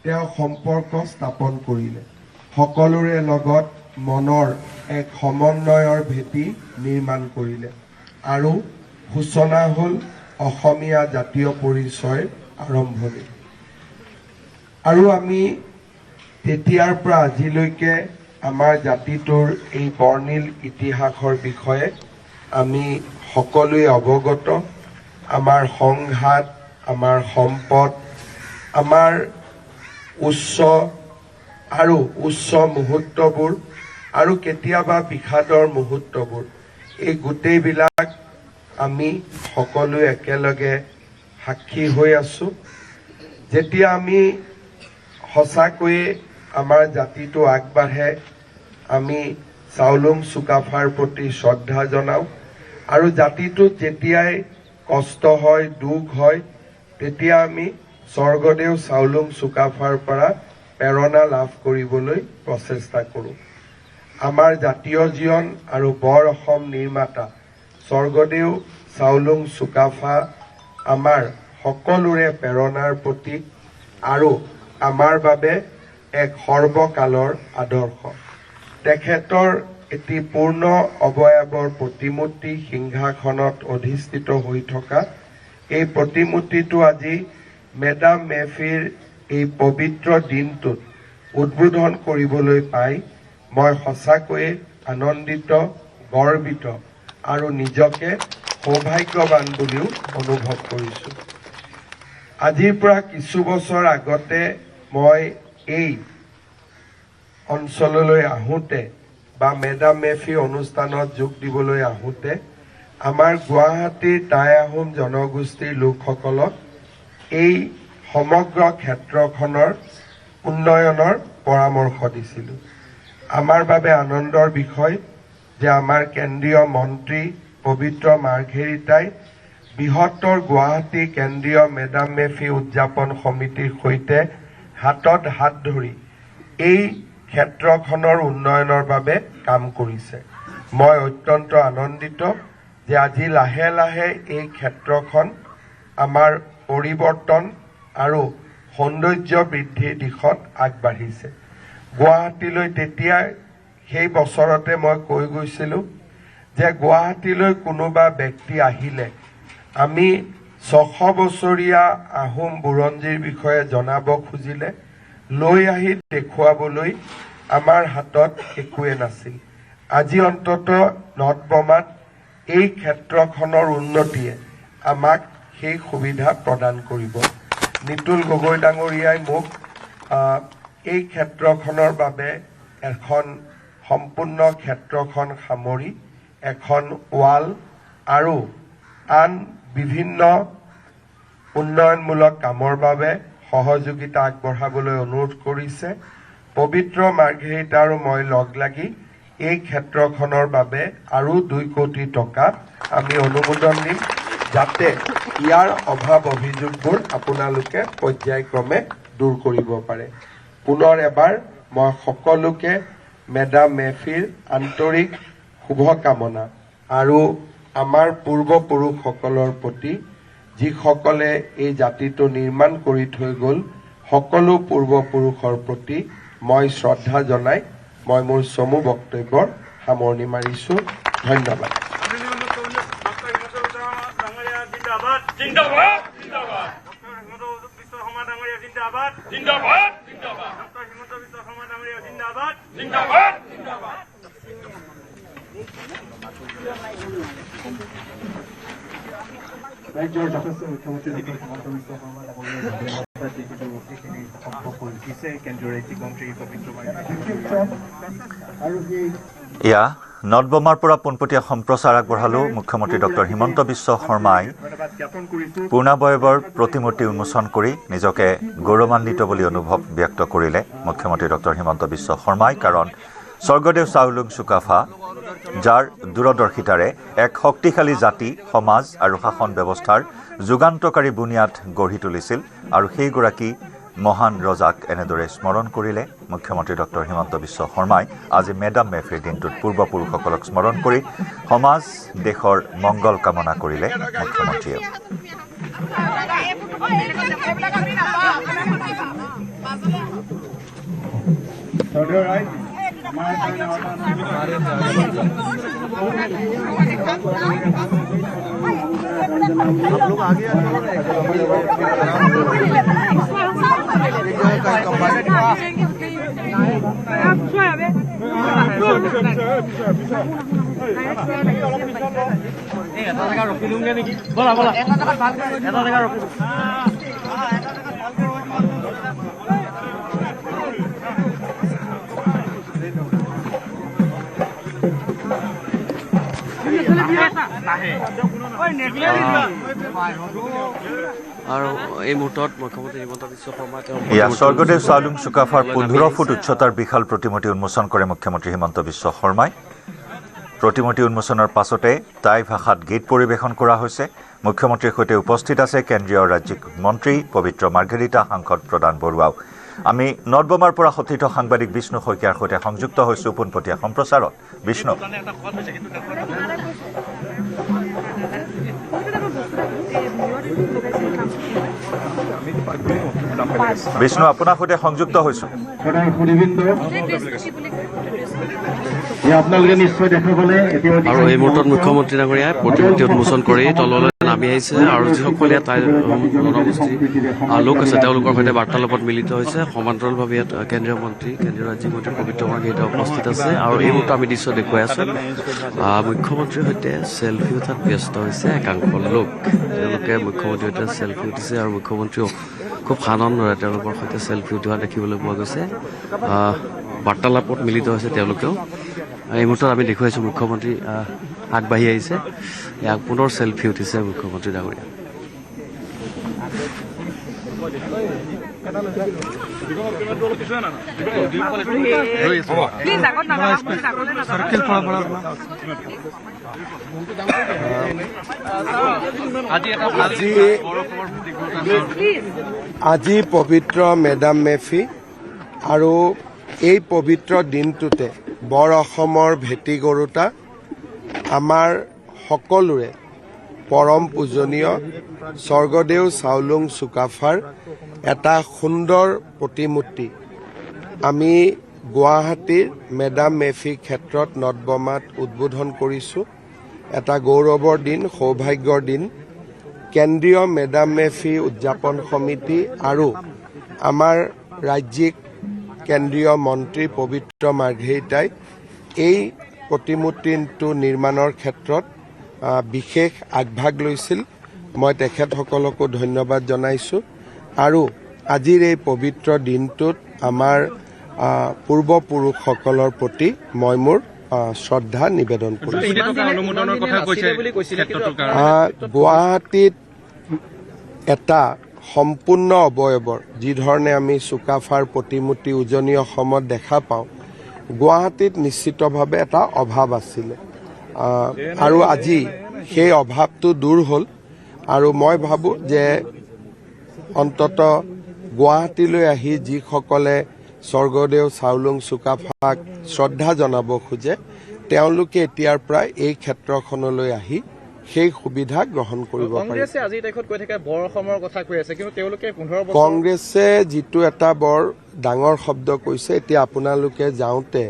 তেওঁ সম্পৰ্ক স্থাপন কৰিলে। সকলোৰে লগত মনৰ এক সমন্বয়ৰ ভেটি নিৰ্মাণ কৰিলে আৰু সূচনা হ'ল অসমীয়া জাতীয় পৰিচয়ৰ আৰম্ভণি। আৰু আমি তেতিয়াৰ পৰা আজিলৈকে আমাৰ জাতিটোৰ এই বৰ্ণিল ইতিহাসৰ বিষয়ে আমি সকলোৱে অৱগত। আমাৰ সংঘাত, আমাৰ সম্পদ, আমাৰ উচ্চ মুহূৰ্তবোৰ আৰু কেতিয়াবা বিষাদৰ মুহূৰ্তবোৰ, এই গোটেইবিলাক আমি সকলোৱে একেলগে সাক্ষী হৈ আছোঁ। যেতিয়া আমি সঁচাকৈয়ে আমাৰ জাতিটো আগবাঢ়ে, আমি চাউলুং চুকাফাৰ প্ৰতি শ্ৰদ্ধা জনাওঁ আৰু জাতিটোত যেতিয়াই কষ্ট হয়, দুখ হয়, তেতিয়া আমি স্বৰ্গদেউ চাউলুং চুকাফাৰ পৰা প্ৰেৰণা লাভ কৰিবলৈ প্ৰচেষ্টা কৰোঁ। আমাৰ জাতীয় জীৱন আৰু বৰ অসম নিৰ্মাতা স্বৰ্গদেউ চাউলুং চুকাফা আমাৰ সকলোৰে প্ৰেৰণাৰ প্ৰতীক আৰু আমাৰ বাবে এক সৰ্বকালৰ আদৰ্শ। তেখেতৰ এটি পূৰ্ণ অৱয়ৱৰ প্ৰতিমূৰ্তি সিংহাসনত অধিষ্ঠিত হৈ থকা এই প্ৰতিমূৰ্তিটো আজি মেডাম মেফিৰ এই পবিত্ৰ দিনটোত উদ্বোধন কৰিবলৈ পাই মই সঁচাকৈয়ে আনন্দিত, গৰ্বিত আৰু নিজকে সৌভাগ্যৱান বুলিও অনুভৱ কৰিছোঁ। আজিৰ পৰা কিছু বছৰ আগতে মই এই অঞ্চললৈ আহোঁতে বা মেডাম মেফি অনুষ্ঠানত যোগ দিবলৈ আহোঁতে আমাৰ গুৱাহাটীৰ টাই আহোম জনগোষ্ঠীৰ লোকসকলক এই সমগ্ৰ ক্ষেত্ৰখনৰ উন্নয়নৰ পৰামৰ্শ দিছিলোঁ। আমাৰ বাবে আনন্দৰ বিষয় যে আমাৰ কেন্দ্ৰীয় মন্ত্ৰী পবিত্ৰ মাৰ্ঘেৰিটাই বৃহত্তৰ গুৱাহাটী কেন্দ্ৰীয় মেডাম মেফি উদযাপন সমিতিৰ সৈতে হাতত হাত ধৰি এই ক্ষেত্ৰখনৰ উন্নয়নৰ বাবে কাম কৰিছে। মই অত্যন্ত আনন্দিত যে আজি লাহে লাহে এই ক্ষেত্ৰখন আমাৰ পৰিৱৰ্তন আৰু সৌন্দৰ্য বৃদ্ধিৰ দিশত আগবাঢ়িছে। গুৱাহাটীলৈ তেতিয়া সেই বছৰতে মই কৈ গৈছিলোঁ যে গুৱাহাটীলৈ কোনোবা ব্যক্তি আহিলে আমি 600 বছৰীয়া আহোম বুৰঞ্জীৰ বিষয়ে জনাব খুজিলে লৈ আহি দেখুৱাবলৈ আমাৰ হাতত একোৱে নাছিল। আজি অন্ততঃ নটবমাত এই ক্ষেত্ৰখনৰ উন্নতিয়ে আমাক সেই সুবিধা প্ৰদান কৰিব। নিতুল গগৈ ডাঙৰীয়াই মোক এই ক্ষেত্ৰখনৰ বাবে এখন সম্পূৰ্ণ ক্ষেত্ৰখন সামৰি এখন ৱাল আৰু আন বিভিন্ন উন্নয়নমূলক কামৰ বাবে সহযোগিতা আগবঢ়াবলৈ অনুৰোধ কৰিছে। পবিত্ৰ মাৰ্ঘেৰিটা আৰু মই লগ লাগি এই ক্ষেত্ৰখনৰ বাবে আৰু 2 কোটি টকা আমি অনুমোদন দিম, যাতে ইয়াৰ অভাৱ অভিযোগবোৰ আপোনালোকে পৰ্যায়ক্ৰমে দূৰ কৰিব পাৰে। পুনৰ এবাৰ মই সকলোকে মেডাম মেফিৰ আন্তৰিক শুভকামনা আৰু আমাৰ পূৰ্বপুৰুষসকলৰ প্ৰতি যিসকলে এই জাতিটো নিৰ্মাণ কৰি থৈ গ'ল, সকলো পূৰ্বপুৰুষৰ প্ৰতি মই শ্ৰদ্ধা জনাই মই মোৰ চমু বক্তব্যৰ সামৰণি মাৰিছোঁ। ধন্যবাদ। ৰাজ্যৰ যথেষ্ট মুখ্যমন্ত্ৰী ডক্টৰ হিমন্ত বিশ্ব শৰ্মা ডাঙৰীয়াই কৰিছে কেন্দ্ৰীয় ৰাজ্যিক মন্ত্ৰী পবিত্ৰ আৰু সেই ইয়া নটবমাৰ পৰা পোনপটীয়া সম্প্ৰচাৰ আগবঢ়ালো মুখ্যমন্ত্ৰী ডক্টৰ হিমন্ত বিশ্ব শৰ্মাই পূৰ্ণাবয়ৱৰ প্ৰতিমূৰ্তি উন্মোচন কৰি নিজকে গৌৰৱান্বিত বুলি অনুভৱ ব্যক্ত কৰিলে মুখ্যমন্ত্ৰী ডক্টৰ হিমন্ত বিশ্ব শৰ্মাই। কাৰণ স্বৰ্গদেউ চাউলুং চুকাফা যাৰ দূৰদৰ্শিতাৰে এক শক্তিশালী জাতি, সমাজ আৰু শাসন ব্যৱস্থাৰ যুগান্তকাৰী বুনিয়াদ গঢ়ি তুলিছিল আৰু সেইগৰাকী মহান ৰজাক এনেদৰে স্মৰণ কৰিলে মুখ্যমন্ত্ৰী ডক্টৰ হিমন্ত বিশ্ব শৰ্মাই। আজি মেডাম মেফিৰ দিনটোত পূৰ্বপুৰুষসকলক স্মৰণ কৰি সমাজ দেশৰ মংগল কামনা কৰিলে মুখ্যমন্ত্ৰীয়ে। आप আৰু এই মুহূৰ্তত মুখ্যমন্ত্ৰী হিমন্ত বিশ্ব শৰ্মা স্বৰ্গদেউ চাওলুং চুকাফাৰ 15 ফুট উচ্চতাৰ বিশাল প্ৰতিমূৰ্তি উন্মোচন কৰে মুখ্যমন্ত্ৰী হিমন্ত বিশ্ব শৰ্মাই। প্ৰতিমূৰ্তি উন্মোচনৰ পাছতে টাই ভাষাত গীত পৰিৱেশন কৰা হৈছে। মুখ্যমন্ত্ৰীৰ সৈতে উপস্থিত আছে কেন্দ্ৰীয় ৰাজ্যিক মন্ত্ৰী পবিত্ৰ মাৰ্ঘেৰিটা, সাংসদ প্ৰদান বৰুৱাও। আমি নৰ্দমাৰ পৰা সতীৰ্থ সাংবাদিক বিষ্ণু শইকীয়াৰ সৈতে সংযুক্ত হৈছোঁ পোনপটীয়া সম্প্ৰচাৰত। বিষ্ণু, আপোনাৰ সৈতে সংযুক্ত হৈছোঁ। আৰু এই মুহূৰ্তত মুখ্যমন্ত্ৰী ডাঙৰীয়াই প্ৰতিমূৰ্তি উন্মোচন কৰি তললৈ নামি আহিছে আৰু যিসকল ইয়াত জনগোষ্ঠী লোক আছে তেওঁলোকৰ সৈতে বাৰ্তালাপত মিলিত হৈছে। সমান্তৰালভাৱে ইয়াত কেন্দ্ৰীয় মন্ত্ৰী, কেন্দ্ৰীয় ৰাজ্যিক মন্ত্ৰী পবিত্ৰ মাৰ্ঘেৰিটা উপস্থিত আছে আৰু এই মুহূৰ্তত আমি দৃশ্য দেখুৱাই আছোঁ। মুখ্যমন্ত্ৰীৰ সৈতে চেলফি উঠাত ব্যস্ত হৈছে একাংশ লোক। তেওঁলোকে মুখ্যমন্ত্ৰীৰ সৈতে চেলফি উঠিছে আৰু মুখ্যমন্ত্ৰীও খুব আনন্দৰে তেওঁলোকৰ সৈতে চেলফি উঠোৱা দেখিবলৈ পোৱা গৈছে। বাৰ্তালাপত মিলিত হৈছে তেওঁলোকেও। এই মুহূৰ্তত আমি দেখুৱাইছোঁ মুখ্যমন্ত্ৰী আগবাঢ়ি আহিছে, ইয়াক পুনৰ চেলফি উঠিছে মুখ্যমন্ত্ৰী ডাঙৰীয়া। আজি পবিত্ৰ মেডাম মেফি আৰু এই পবিত্ৰ দিনটোতে বৰ অসমৰ ভেটি গৰুতা আমাৰ সকলোৰে পৰম পূজনীয় স্বৰ্গদেউ চাওলুং চুকাফাৰ এটা সুন্দৰ প্ৰতিমূৰ্তি আমি গুৱাহাটীৰ মেডাম মেফি ক্ষেত্ৰত নটবমাত উদ্বোধন কৰিছোঁ। এটা গৌৰৱৰ দিন, সৌভাগ্যৰ দিন। কেন্দ্ৰীয় মেডাম মেফি উদযাপন সমিতি আৰু আমাৰ ৰাজ্যিক কেন্দ্ৰীয় মন্ত্ৰী পবিত্ৰ মাৰ্ঘেৰিটাই এই প্ৰতিমূৰ্তিটো নিৰ্মাণৰ ক্ষেত্ৰত বিশেষ আগভাগ লৈছিল। মই তেখেতসকলকো ধন্যবাদ জনাইছোঁ আৰু আজিৰ এই পবিত্ৰ দিনটোত আমাৰ পূৰ্বপুৰুষসকলৰ প্ৰতি মই মোৰ শ্ৰদ্ধা নিবেদন কৰিছোঁ। গুৱাহাটীত এটা সম্পূৰ্ণ অৱয়বৰ যিধৰণে আমি চুকাফাৰ প্ৰতিমূৰ্তি উজনি অসমত দেখা পাওঁ, গুৱাহাটীত নিশ্চিতভাৱে এটা অভাৱ আছিলে আৰু আজি সেই অভাৱটো দূৰ হ'ল। আৰু মই ভাবোঁ যে অন্তত গুৱাহাটীলৈ আহি যিসকলে স্বৰ্গদেউ চাওলুং চুকাফাক শ্ৰদ্ধা জনাব খোজে তেওঁলোকে এতিয়াৰ পৰা এই ক্ষেত্ৰখনলৈ আহি সেই সুবিধা গ্ৰহণ কৰিব পাৰে। কংগ্ৰেছে যিটো এটা বৰ ডাঙৰ শব্দ কৈছে, এতিয়া আপোনালোকে যাওঁতে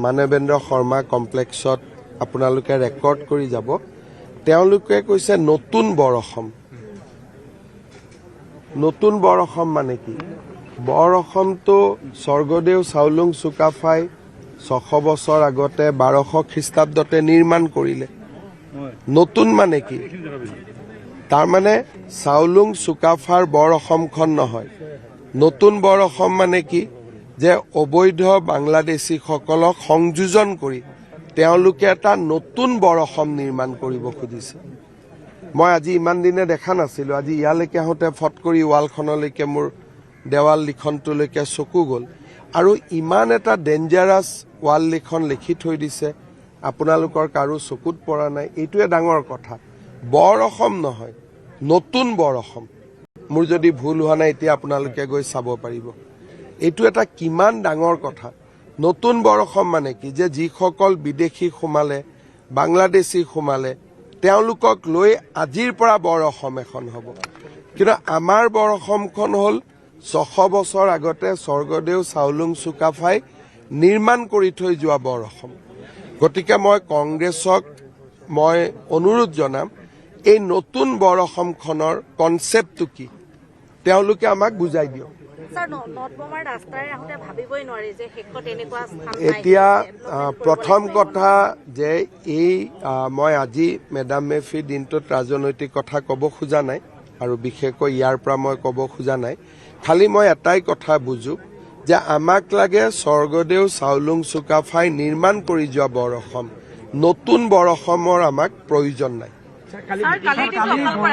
মানৱেন্দ্ৰ শৰ্মা কমপ্লেক্সত আপোনালোকে ৰেকৰ্ড কৰি যাব। তেওঁলোকে কৈছে নতুন বৰ অসম। নতুন বৰ অসম মানে কি? বৰ অসমটো স্বৰ্গদেউ চাওলুং চুকাফাই 600 বছৰ আগতে 1200 খ্ৰীষ্টাব্দতে নিৰ্মাণ কৰিলে। নতুন মানে কি? তাৰমানে চাওলুং চুকাফাৰ বৰ অসমখন নহয়। নতুন বৰ অসম মানে কি? যে অবৈধ বাংলাদেশীসকলক সংযোজন কৰি তেওঁলোকে এটা নতুন বৰ অসম নিৰ্মাণ কৰিব খুজিছে। মই আজি ইমান দিনে দেখা নাছিলোঁ। আজি ইয়ালৈকে আহোঁতে ফট কৰি ৱালখনলৈকে মোৰ দেৱাল লিখনটোলৈকে চকু গ'ল আৰু ইমান এটা ডেঞ্জাৰাছ ৱাল লিখন লিখি থৈ দিছে, আপোনালোকৰ কাৰো চকুত পৰা নাই। এইটোৱে ডাঙৰ কথা। বৰ অসম নহয়, নতুন বৰ অসম। মোৰ যদি ভুল হোৱা নাই এতিয়া আপোনালোকে গৈ চাব পাৰিব। এইটো এটা কিমান ডাঙৰ কথা। নতুন বৰ অসম মানে কি? যে যিসকল বিদেশী সোমালে, বাংলাদেশী সোমালে, তেওঁলোকক লৈ আজিৰ পৰা বৰ অসম এখন হ'ব। কিন্তু আমাৰ বৰ অসমখন হ'ল 600 বছৰ আগতে স্বৰ্গদেউ চাওলুং চুকাফাই নিৰ্মাণ কৰি থৈ যোৱা বৰ অসম। গতিকে মই কংগ্ৰেছক মই অনুৰোধ জনাম, এই নতুন বৰ অসমখনৰ কনচেপ্টটো কি তেওঁলোকে আমাক বুজাই দিয়ক। এতিয়া প্ৰথম কথা যে এই মই আজি মেডাম মেফিৰ দিনটোত ৰাজনৈতিক কথা ক'ব খোজা নাই আৰু বিশেষকৈ ইয়াৰ পৰা মই ক'ব খোজা নাই খালি মই এটাই কথা বুজো যে আমাক লাগে স্বৰ্গদেউ চাওলুং চুকাফাই নিৰ্মাণ কৰি যোৱা বৰ অসম নতুন বৰ অসমৰ আমাক প্ৰয়োজন নাই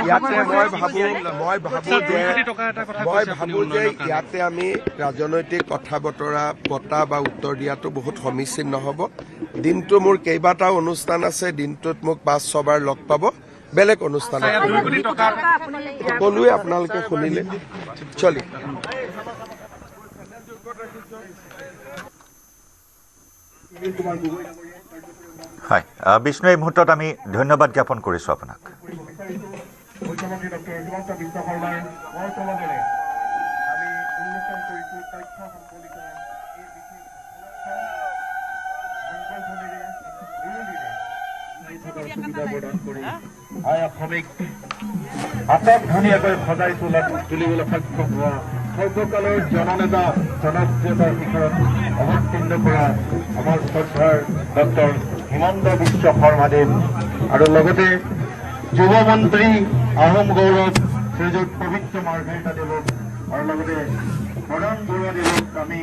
ইয়াতে মই ভাবো যে ইয়াতে আমি ৰাজনৈতিক কথা বতৰা পতা বা উত্তৰ দিয়াটো বহুত সমীচীন নহ'ব দিনটো মোৰ কেইবাটাও অনুষ্ঠান আছে দিনটোত মোক 5-6 বাৰ লগ পাব বেলেগ অনুষ্ঠান সকলোৱে আপোনালোকে শুনিলে চলি হয় বিষ্ণু এই মুহূৰ্তত আমি ধন্যবাদ জ্ঞাপন কৰিছোঁ আপোনাক মুখ্যমন্ত্ৰী ডক্টৰ হিমন্ত বিশ্ব শৰ্মাৰ তলদৰে আমি উন্মোচন কৰিছোঁ তথ্য সম্বলিত এই বিশেষ সুবিধা প্ৰদান কৰি অসমীক আটকধুনীয়াকৈ সজাই তুলিবলৈ সক্ষম হোৱা সৰ্বকালৰ জননেতা জনপ্ৰিয়তাৰ শিখৰত অৱতীৰ্ণ কৰা আমাৰ শ্ৰদ্ধাৰ ডক্টৰ হিমন্ত বিশ্ব শৰ্মাদেৱ আৰু লগতে যুৱমন্ত্ৰী আহোম গৌৰৱ শ্ৰীযুত পবিত্ৰ মাৰ্ঘেৰিটা দেৱক আৰু লগতে প্ৰধান বৰুৱাদেৱক আমি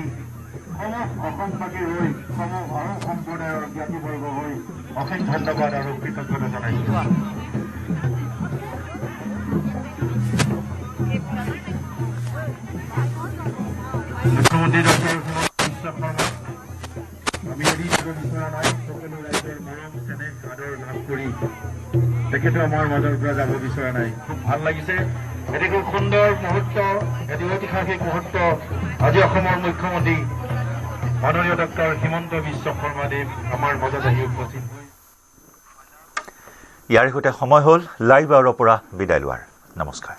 অসমবাসী হৈ আহোম সম্প্ৰদায়ৰ জ্ঞাতিবৰ্গ হৈ অশেষ ধন্যবাদ আৰু কৃতজ্ঞতা জনাইছোঁ মুখ্যমন্ত্ৰী ডক্টৰ হিমন্ত বিশ্ব শৰ্মা আমি এৰি দিব বিচৰা নাই সকলো ৰাইজৰ মৰম চেনেহ আদৰ লাভ কৰি তেখেতে আমাৰ মাজৰ পৰা যাব বিচৰা নাই খুব ভাল লাগিছে এটি খুব সুন্দৰ মুহূৰ্ত এটি ঐতিহাসিক মুহূৰ্ত আজি অসমৰ মুখ্যমন্ত্ৰী মাননীয় ডক্টৰ হিমন্ত বিশ্ব শৰ্মাদেৱ আমাৰ মাজত আহি উপস্থিত ইয়াৰ সৈতে সময় হ'ল লাইভ আৱাৰৰ পৰা বিদায় লোৱাৰ নমস্কাৰ